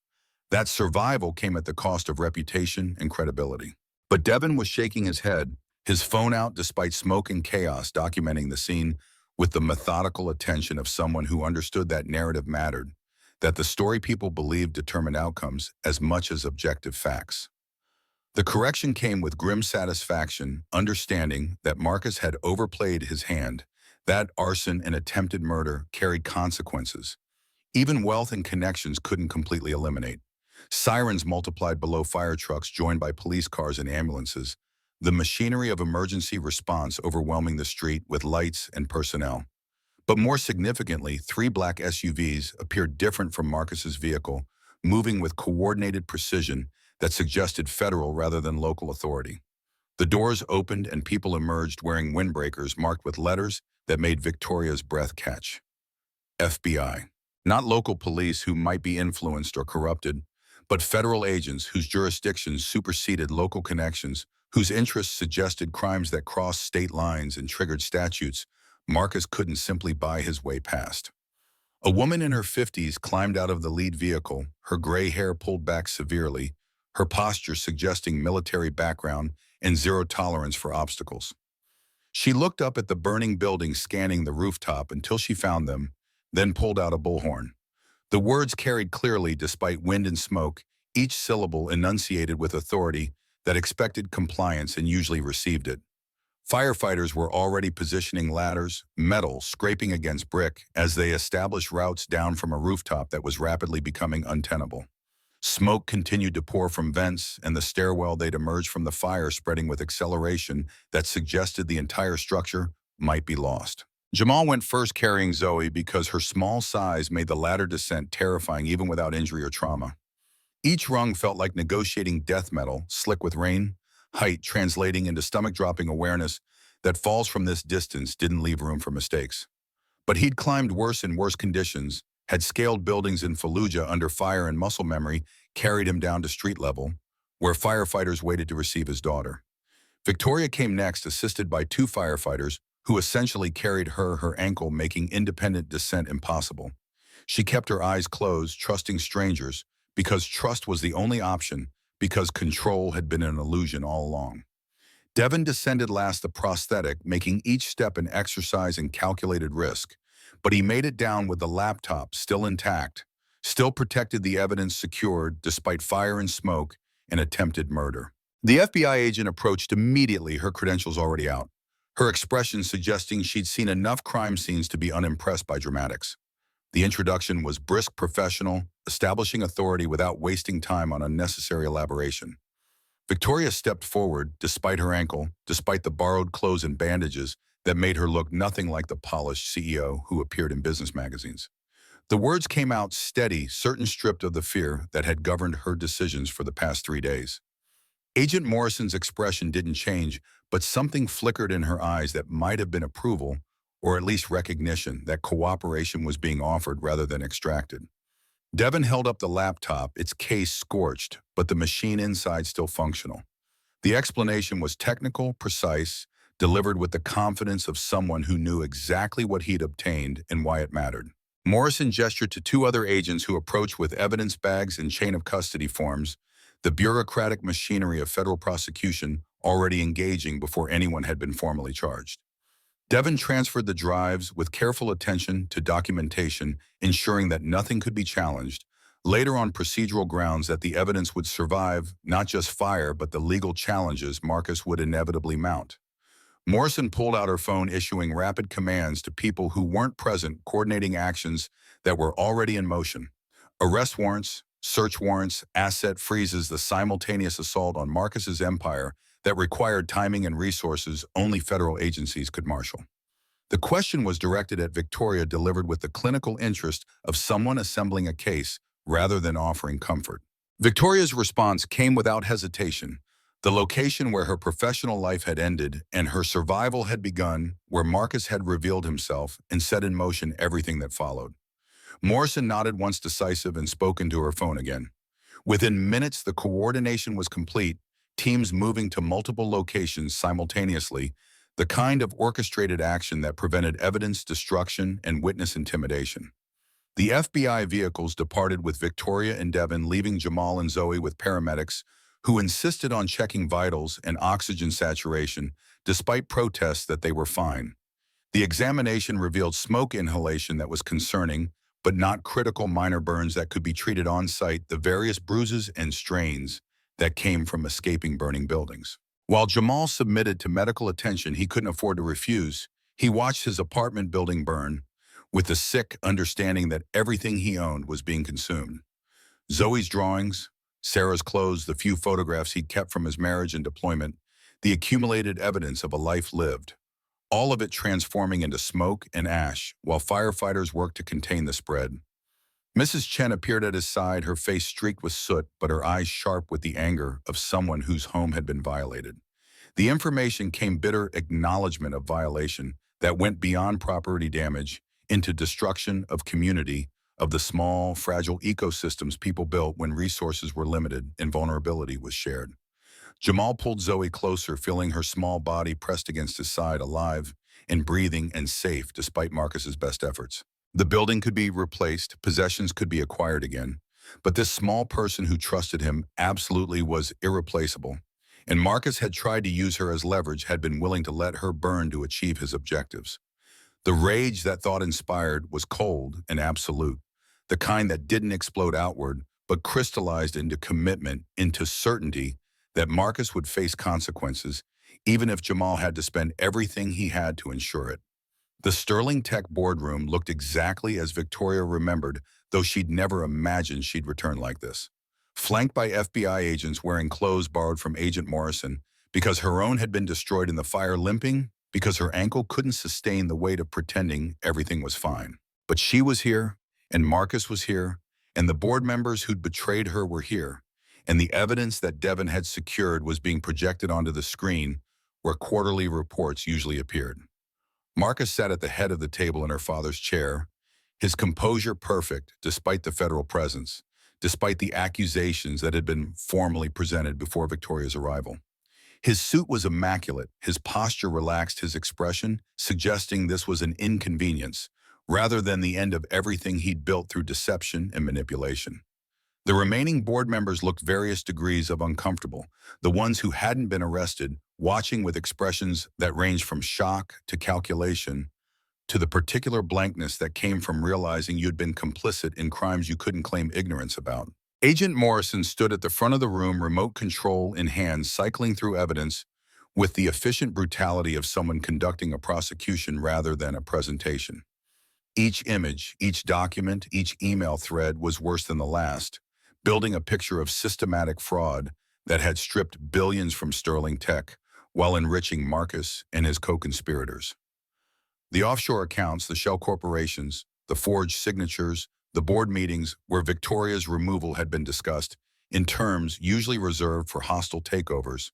That survival came at the cost of reputation and credibility. But Devin was shaking his head, his phone out despite smoke and chaos, documenting the scene with the methodical attention of someone who understood that narrative mattered, that the story people believed determined outcomes as much as objective facts. The correction came with grim satisfaction, understanding that Marcus had overplayed his hand, that arson and attempted murder carried consequences. Even wealth and connections couldn't completely eliminate. Sirens multiplied below fire trucks joined by police cars and ambulances, the machinery of emergency response overwhelming the street with lights and personnel. But more significantly, 3 black SUVs appeared different from Marcus's vehicle, moving with coordinated precision that suggested federal rather than local authority. The doors opened and people emerged wearing windbreakers marked with letters that made Victoria's breath catch. FBI. Not local police who might be influenced or corrupted, but federal agents whose jurisdictions superseded local connections, whose interests suggested crimes that crossed state lines and triggered statutes Marcus couldn't simply buy his way past. A woman in her 50s climbed out of the lead vehicle, her gray hair pulled back severely, her posture suggesting military background and zero tolerance for obstacles. She looked up at the burning building, scanning the rooftop until she found them, then pulled out a bullhorn. The words carried clearly despite wind and smoke, each syllable enunciated with authority that expected compliance and usually received it. Firefighters were already positioning ladders, metal scraping against brick, as they established routes down from a rooftop that was rapidly becoming untenable. Smoke continued to pour from vents, and the stairwell they'd emerged from the fire spreading with acceleration that suggested the entire structure might be lost. Jamal went first, carrying Zoe because her small size made the ladder descent terrifying even without injury or trauma. Each rung felt like negotiating death metal, slick with rain, height translating into stomach-dropping awareness that falls from this distance didn't leave room for mistakes. But he'd climbed worse in worse conditions, had scaled buildings in Fallujah under fire, and muscle memory carried him down to street level, where firefighters waited to receive his daughter. Victoria came next, assisted by 2 firefighters who essentially carried her ankle, making independent descent impossible. She kept her eyes closed, trusting strangers, because trust was the only option, because control had been an illusion all along. Devon descended last the prosthetic, making each step an exercise in calculated risk. But he made it down with the laptop still intact, still protected, the evidence secured despite fire and smoke and attempted murder. The FBI agent approached immediately, her credentials already out, her expression suggesting she'd seen enough crime scenes to be unimpressed by dramatics. The introduction was brisk, professional, establishing authority without wasting time on unnecessary elaboration. Victoria stepped forward, despite her ankle, despite the borrowed clothes and bandages that made her look nothing like the polished CEO who appeared in business magazines. The words came out steady, certain, stripped of the fear that had governed her decisions for the past 3 days. Agent Morrison's expression didn't change, but something flickered in her eyes that might have been approval, or at least recognition that cooperation was being offered rather than extracted. Devon held up the laptop, its case scorched, but the machine inside still functional. The explanation was technical, precise, delivered with the confidence of someone who knew exactly what he'd obtained and why it mattered. Morrison gestured to two other agents who approached with evidence bags and chain of custody forms, the bureaucratic machinery of federal prosecution already engaging before anyone had been formally charged. Devon transferred the drives with careful attention to documentation, ensuring that nothing could be challenged, later on procedural grounds that the evidence would survive not just fire but the legal challenges Marcus would inevitably mount. Morrison pulled out her phone, issuing rapid commands to people who weren't present, coordinating actions that were already in motion. Arrest warrants, search warrants, asset freezes, the simultaneous assault on Marcus's empire that required timing and resources only federal agencies could marshal. The question was directed at Victoria, delivered with the clinical interest of someone assembling a case rather than offering comfort. Victoria's response came without hesitation. The location where her professional life had ended and her survival had begun, where Marcus had revealed himself and set in motion everything that followed. Morrison nodded once, decisive, and spoke into her phone again. Within minutes, the coordination was complete, teams moving to multiple locations simultaneously, the kind of orchestrated action that prevented evidence destruction and witness intimidation. The FBI vehicles departed with Victoria and Devon, leaving Jamal and Zoe with paramedics who insisted on checking vitals and oxygen saturation despite protests that they were fine. The examination revealed smoke inhalation that was concerning, but not critical, minor burns that could be treated on site, the various bruises and strains that came from escaping burning buildings. While Jamal submitted to medical attention he couldn't afford to refuse, he watched his apartment building burn, with the sick understanding that everything he owned was being consumed. Zoe's drawings, Sarah's clothes, the few photographs he'd kept from his marriage and deployment, the accumulated evidence of a life lived, all of it transforming into smoke and ash while firefighters worked to contain the spread. Mrs. Chen appeared at his side, her face streaked with soot, but her eyes sharp with the anger of someone whose home had been violated. The information came bitter acknowledgement of violation that went beyond property damage into destruction of community, of the small, fragile ecosystems people built when resources were limited and vulnerability was shared. Jamal pulled Zoe closer, feeling her small body pressed against his side, alive and breathing and safe despite Marcus's best efforts. The building could be replaced, possessions could be acquired again, but this small person who trusted him absolutely was irreplaceable, and Marcus had tried to use her as leverage, had been willing to let her burn to achieve his objectives. The rage that thought inspired was cold and absolute, the kind that didn't explode outward, but crystallized into commitment, into certainty that Marcus would face consequences, even if Jamal had to spend everything he had to ensure it. The Sterling Tech boardroom looked exactly as Victoria remembered, though she'd never imagined she'd return like this. Flanked by FBI agents wearing clothes borrowed from Agent Morrison, because her own had been destroyed in the fire, limping, because her ankle couldn't sustain the weight of pretending everything was fine. But she was here, and Marcus was here, and the board members who'd betrayed her were here, and the evidence that Devon had secured was being projected onto the screen where quarterly reports usually appeared. Marcus sat at the head of the table in her father's chair, his composure perfect despite the federal presence, despite the accusations that had been formally presented before Victoria's arrival. His suit was immaculate, his posture relaxed, his expression suggesting this was an inconvenience, rather than the end of everything he'd built through deception and manipulation. The remaining board members looked various degrees of uncomfortable, the ones who hadn't been arrested, watching with expressions that ranged from shock to calculation, to the particular blankness that came from realizing you'd been complicit in crimes you couldn't claim ignorance about. Agent Morrison stood at the front of the room, remote control in hand, cycling through evidence with the efficient brutality of someone conducting a prosecution rather than a presentation. Each image, each document, each email thread was worse than the last, building a picture of systematic fraud that had stripped billions from Sterling Tech while enriching Marcus and his co-conspirators. The offshore accounts, the shell corporations, the forged signatures, the board meetings where Victoria's removal had been discussed in terms usually reserved for hostile takeovers,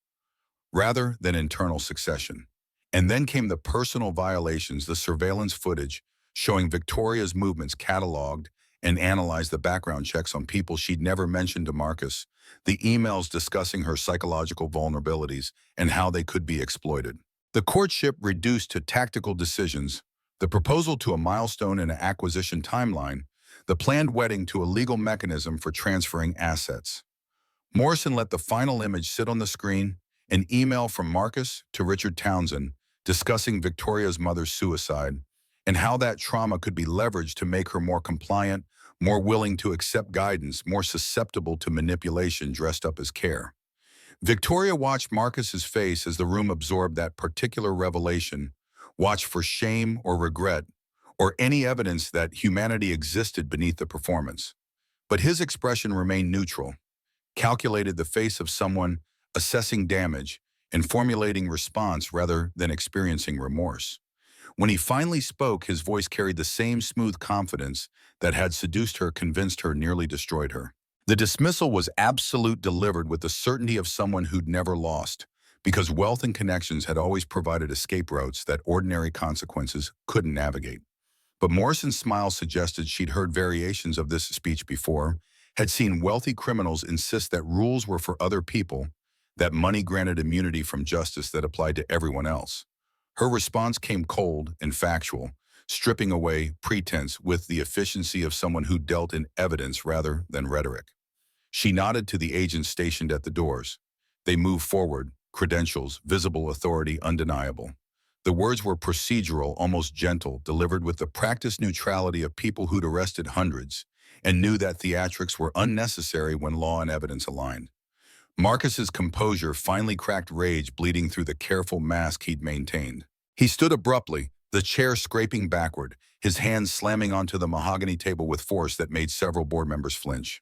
rather than internal succession. And then came the personal violations, the surveillance footage showing Victoria's movements cataloged and analyzed, the background checks on people she'd never mentioned to Marcus, the emails discussing her psychological vulnerabilities and how they could be exploited. The courtship reduced to tactical decisions, the proposal to a milestone in an acquisition timeline, the planned wedding to a legal mechanism for transferring assets. Morrison let the final image sit on the screen, an email from Marcus to Richard Townsend discussing Victoria's mother's suicide and how that trauma could be leveraged to make her more compliant, more willing to accept guidance, more susceptible to manipulation dressed up as care. Victoria watched Marcus's face as the room absorbed that particular revelation, watched for shame or regret, or any evidence that humanity existed beneath the performance. But his expression remained neutral, calculated, the face of someone assessing damage and formulating response rather than experiencing remorse. When he finally spoke, his voice carried the same smooth confidence that had seduced her, convinced her, nearly destroyed her. The dismissal was absolute, delivered with the certainty of someone who'd never lost, because wealth and connections had always provided escape routes that ordinary consequences couldn't navigate. But Morrison's smile suggested she'd heard variations of this speech before, had seen wealthy criminals insist that rules were for other people, that money granted immunity from justice that applied to everyone else. Her response came cold and factual, stripping away pretense with the efficiency of someone who dealt in evidence rather than rhetoric. She nodded to the agents stationed at the doors. They moved forward, credentials, visible authority, undeniable. The words were procedural, almost gentle, delivered with the practiced neutrality of people who'd arrested hundreds and knew that theatrics were unnecessary when law and evidence aligned. Marcus's composure finally cracked, rage bleeding through the careful mask he'd maintained. He stood abruptly, the chair scraping backward, his hands slamming onto the mahogany table with force that made several board members flinch.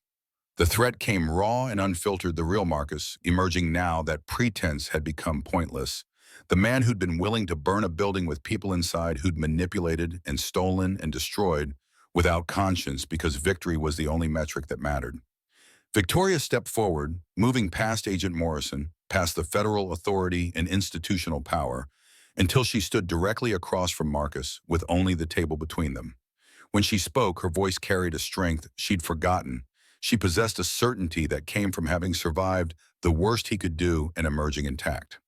The threat came raw and unfiltered, the real Marcus, emerging now that pretense had become pointless. The man who'd been willing to burn a building with people inside, who'd manipulated and stolen and destroyed without conscience because victory was the only metric that mattered. Victoria stepped forward, moving past Agent Morrison, past the federal authority and institutional power, until she stood directly across from Marcus, with only the table between them. When she spoke, her voice carried a strength she'd forgotten. She possessed a certainty that came from having survived the worst he could do and emerging intact.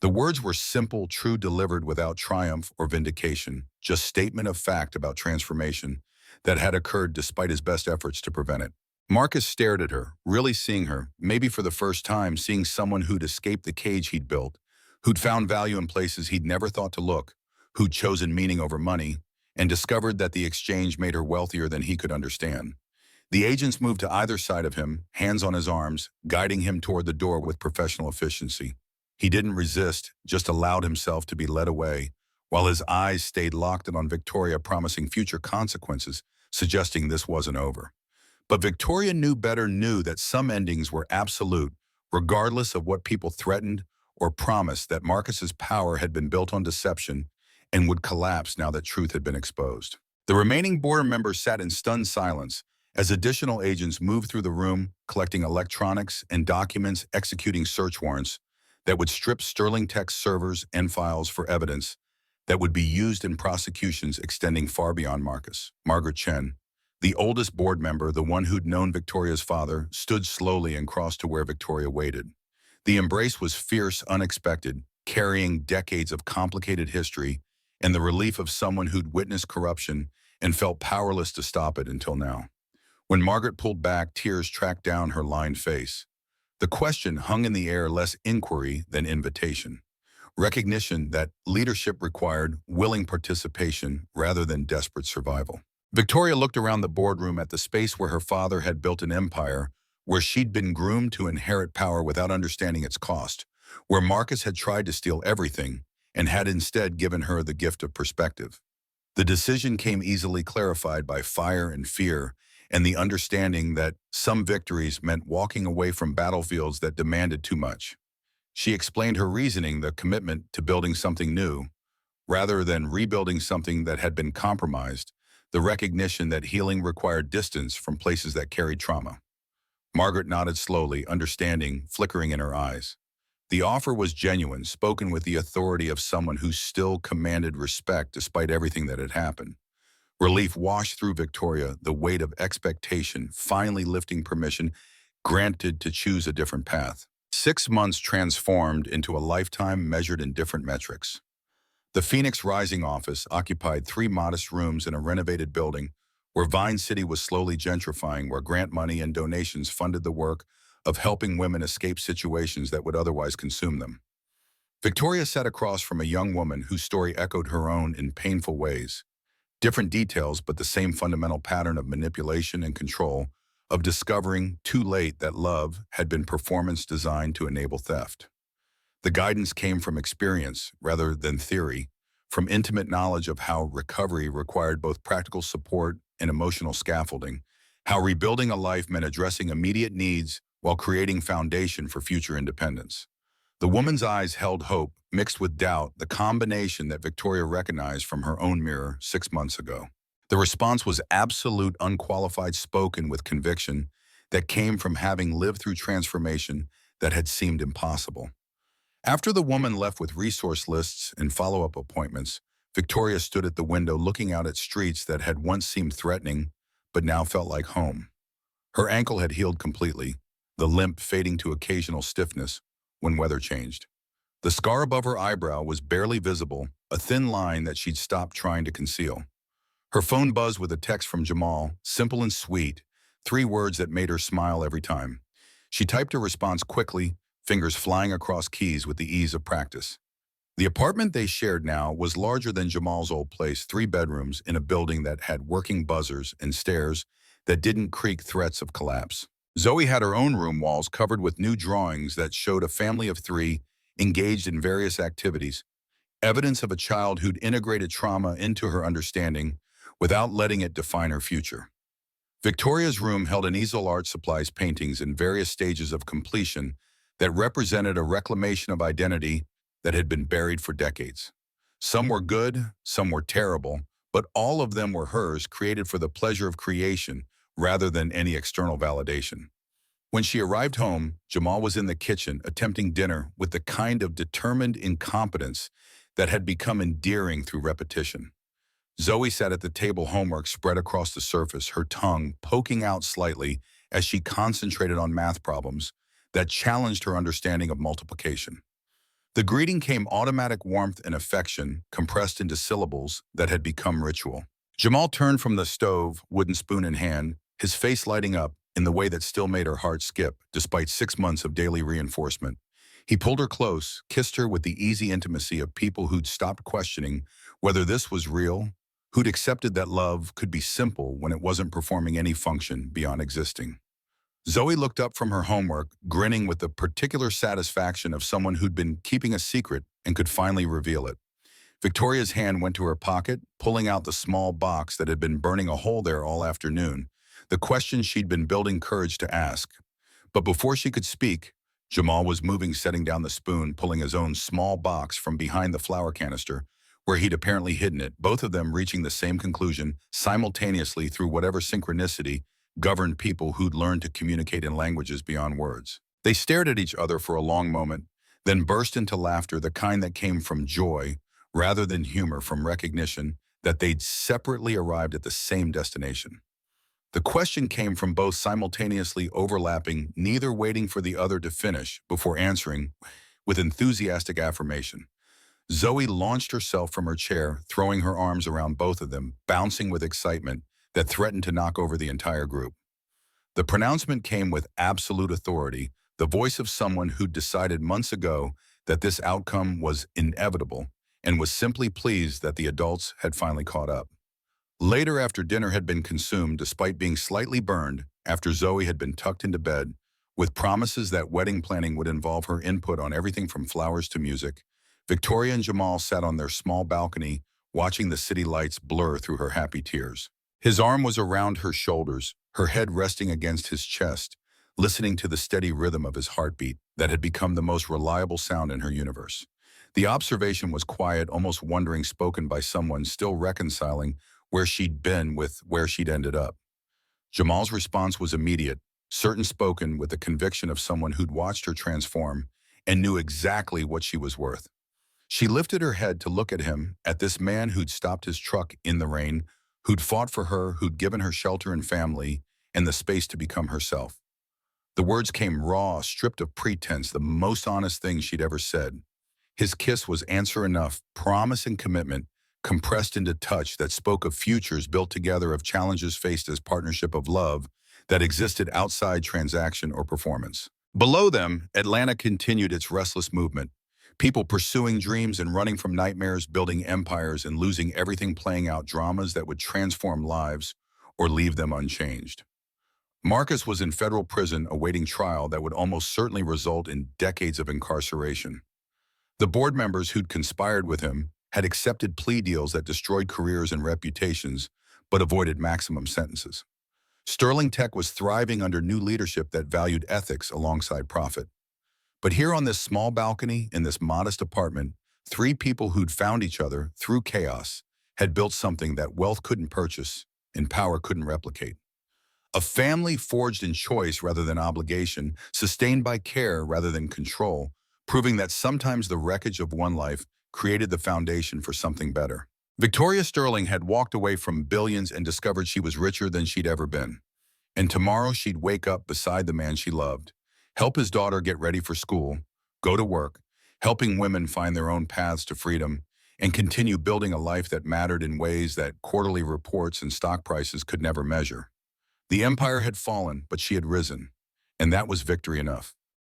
The words were simple, true, delivered without triumph or vindication, just statement of fact about transformation that had occurred despite his best efforts to prevent it. Marcus stared at her, really seeing her, maybe for the first time, seeing someone who'd escaped the cage he'd built, who'd found value in places he'd never thought to look, who'd chosen meaning over money, and discovered that the exchange made her wealthier than he could understand. The agents moved to either side of him, hands on his arms, guiding him toward the door with professional efficiency. He didn't resist, just allowed himself to be led away, while his eyes stayed locked on Victoria, promising future consequences, suggesting this wasn't over. But Victoria knew better, knew that some endings were absolute, regardless of what people threatened or promised, that Marcus's power had been built on deception and would collapse now that truth had been exposed. The remaining board members sat in stunned silence as additional agents moved through the room, collecting electronics and documents, executing search warrants that would strip Sterling Tech's servers and files for evidence that would be used in prosecutions extending far beyond Marcus. Margaret Chen, the oldest board member, the one who'd known Victoria's father, stood slowly and crossed to where Victoria waited. The embrace was fierce, unexpected, carrying decades of complicated history and the relief of someone who'd witnessed corruption and felt powerless to stop it until now. When Margaret pulled back, tears tracked down her lined face. The question hung in the air, less inquiry than invitation. Recognition that leadership required willing participation rather than desperate survival. Victoria looked around the boardroom at the space where her father had built an empire, where she'd been groomed to inherit power without understanding its cost, where Marcus had tried to steal everything and had instead given her the gift of perspective. The decision came easily clarified by fire and fear and the understanding that some victories meant walking away from battlefields that demanded too much. She explained her reasoning, the commitment to building something new, rather than rebuilding something that had been compromised, the recognition that healing required distance from places that carried trauma. Margaret nodded slowly, understanding flickering in her eyes. The offer was genuine, spoken with the authority of someone who still commanded respect despite everything that had happened. Relief washed through Victoria, the weight of expectation finally lifting permission granted to choose a different path. 6 months transformed into a lifetime measured in different metrics. The Phoenix Rising office occupied 3 modest rooms in a renovated building where Vine City was slowly gentrifying, where grant money and donations funded the work of helping women escape situations that would otherwise consume them. Victoria sat across from a young woman whose story echoed her own in painful ways. Different details, but the same fundamental pattern of manipulation and control, of discovering too late that love had been performance designed to enable theft. The guidance came from experience rather than theory, from intimate knowledge of how recovery required both practical support and emotional scaffolding, how rebuilding a life meant addressing immediate needs while creating foundation for future independence. The woman's eyes held hope, mixed with doubt, the combination that Victoria recognized from her own mirror 6 months ago. The response was absolute, unqualified, spoken with conviction that came from having lived through transformation that had seemed impossible. After the woman left with resource lists and follow-up appointments, Victoria stood at the window looking out at streets that had once seemed threatening, but now felt like home. Her ankle had healed completely, the limp fading to occasional stiffness when weather changed. The scar above her eyebrow was barely visible, a thin line that she'd stopped trying to conceal. Her phone buzzed with a text from Jamal, simple and sweet, 3 words that made her smile every time. She typed her response quickly, fingers flying across keys with the ease of practice. The apartment they shared now was larger than Jamal's old place, 3 bedrooms in a building that had working buzzers and stairs that didn't creak threats of collapse. Zoe had her own room walls covered with new drawings that showed a family of 3 engaged in various activities, evidence of a child who'd integrated trauma into her understanding without letting it define her future. Victoria's room held an easel art supplies paintings in various stages of completion that represented a reclamation of identity that had been buried for decades. Some were good, some were terrible, but all of them were hers, created for the pleasure of creation rather than any external validation. When she arrived home, Jamal was in the kitchen attempting dinner with the kind of determined incompetence that had become endearing through repetition. Zoe sat at the table, homework spread across the surface, her tongue poking out slightly as she concentrated on math problems that challenged her understanding of multiplication. The greeting came automatic warmth and affection compressed into syllables that had become ritual. Jamal turned from the stove, wooden spoon in hand, his face lighting up in the way that still made her heart skip, despite 6 months of daily reinforcement. He pulled her close, kissed her with the easy intimacy of people who'd stopped questioning whether this was real, who'd accepted that love could be simple when it wasn't performing any function beyond existing. Zoe looked up from her homework, grinning with the particular satisfaction of someone who'd been keeping a secret and could finally reveal it. Victoria's hand went to her pocket, pulling out the small box that had been burning a hole there all afternoon, the question she'd been building courage to ask. But before she could speak, Jamal was moving, setting down the spoon, pulling his own small box from behind the flour canister, where he'd apparently hidden it, both of them reaching the same conclusion simultaneously through whatever synchronicity governed people who'd learned to communicate in languages beyond words. They stared at each other for a long moment, then burst into laughter, the kind that came from joy rather than humor, from recognition that they'd separately arrived at the same destination. The question came from both simultaneously overlapping, neither waiting for the other to finish before answering with enthusiastic affirmation. Zoe launched herself from her chair, throwing her arms around both of them, bouncing with excitement that threatened to knock over the entire group. The pronouncement came with absolute authority, the voice of someone who'd decided months ago that this outcome was inevitable and was simply pleased that the adults had finally caught up. Later, after dinner had been consumed, despite being slightly burned, after Zoe had been tucked into bed, with promises that wedding planning would involve her input on everything from flowers to music, Victoria and Jamal sat on their small balcony, watching the city lights blur through her happy tears. His arm was around her shoulders, her head resting against his chest, listening to the steady rhythm of his heartbeat that had become the most reliable sound in her universe. The observation was quiet, almost wondering, spoken by someone still reconciling where she'd been with where she'd ended up. Jamal's response was immediate, certain, spoken with the conviction of someone who'd watched her transform and knew exactly what she was worth. She lifted her head to look at him, at this man who'd stopped his truck in the rain, who'd fought for her, who'd given her shelter and family, and the space to become herself. The words came raw, stripped of pretense, the most honest thing she'd ever said. His kiss was answer enough, promise and commitment, compressed into touch that spoke of futures built together, of challenges faced as partnership, of love that existed outside transaction or performance. Below them, Atlanta continued its restless movement. People pursuing dreams and running from nightmares, building empires and losing everything, playing out dramas that would transform lives or leave them unchanged. Marcus was in federal prison awaiting trial that would almost certainly result in decades of incarceration. The board members who'd conspired with him had accepted plea deals that destroyed careers and reputations, but avoided maximum sentences. Sterling Tech was thriving under new leadership that valued ethics alongside profit. But here on this small balcony, in this modest apartment, three people who'd found each other through chaos had built something that wealth couldn't purchase and power couldn't replicate. A family forged in choice rather than obligation, sustained by care rather than control, proving that sometimes the wreckage of one life created the foundation for something better. Victoria Sterling had walked away from billions and discovered she was richer than she'd ever been. And tomorrow she'd wake up beside the man she loved, help his daughter get ready for school, go to work, helping women find their own paths to freedom, and continue building a life that mattered in ways that quarterly reports and stock prices could never measure. The empire had fallen, but she had risen, and that was victory enough.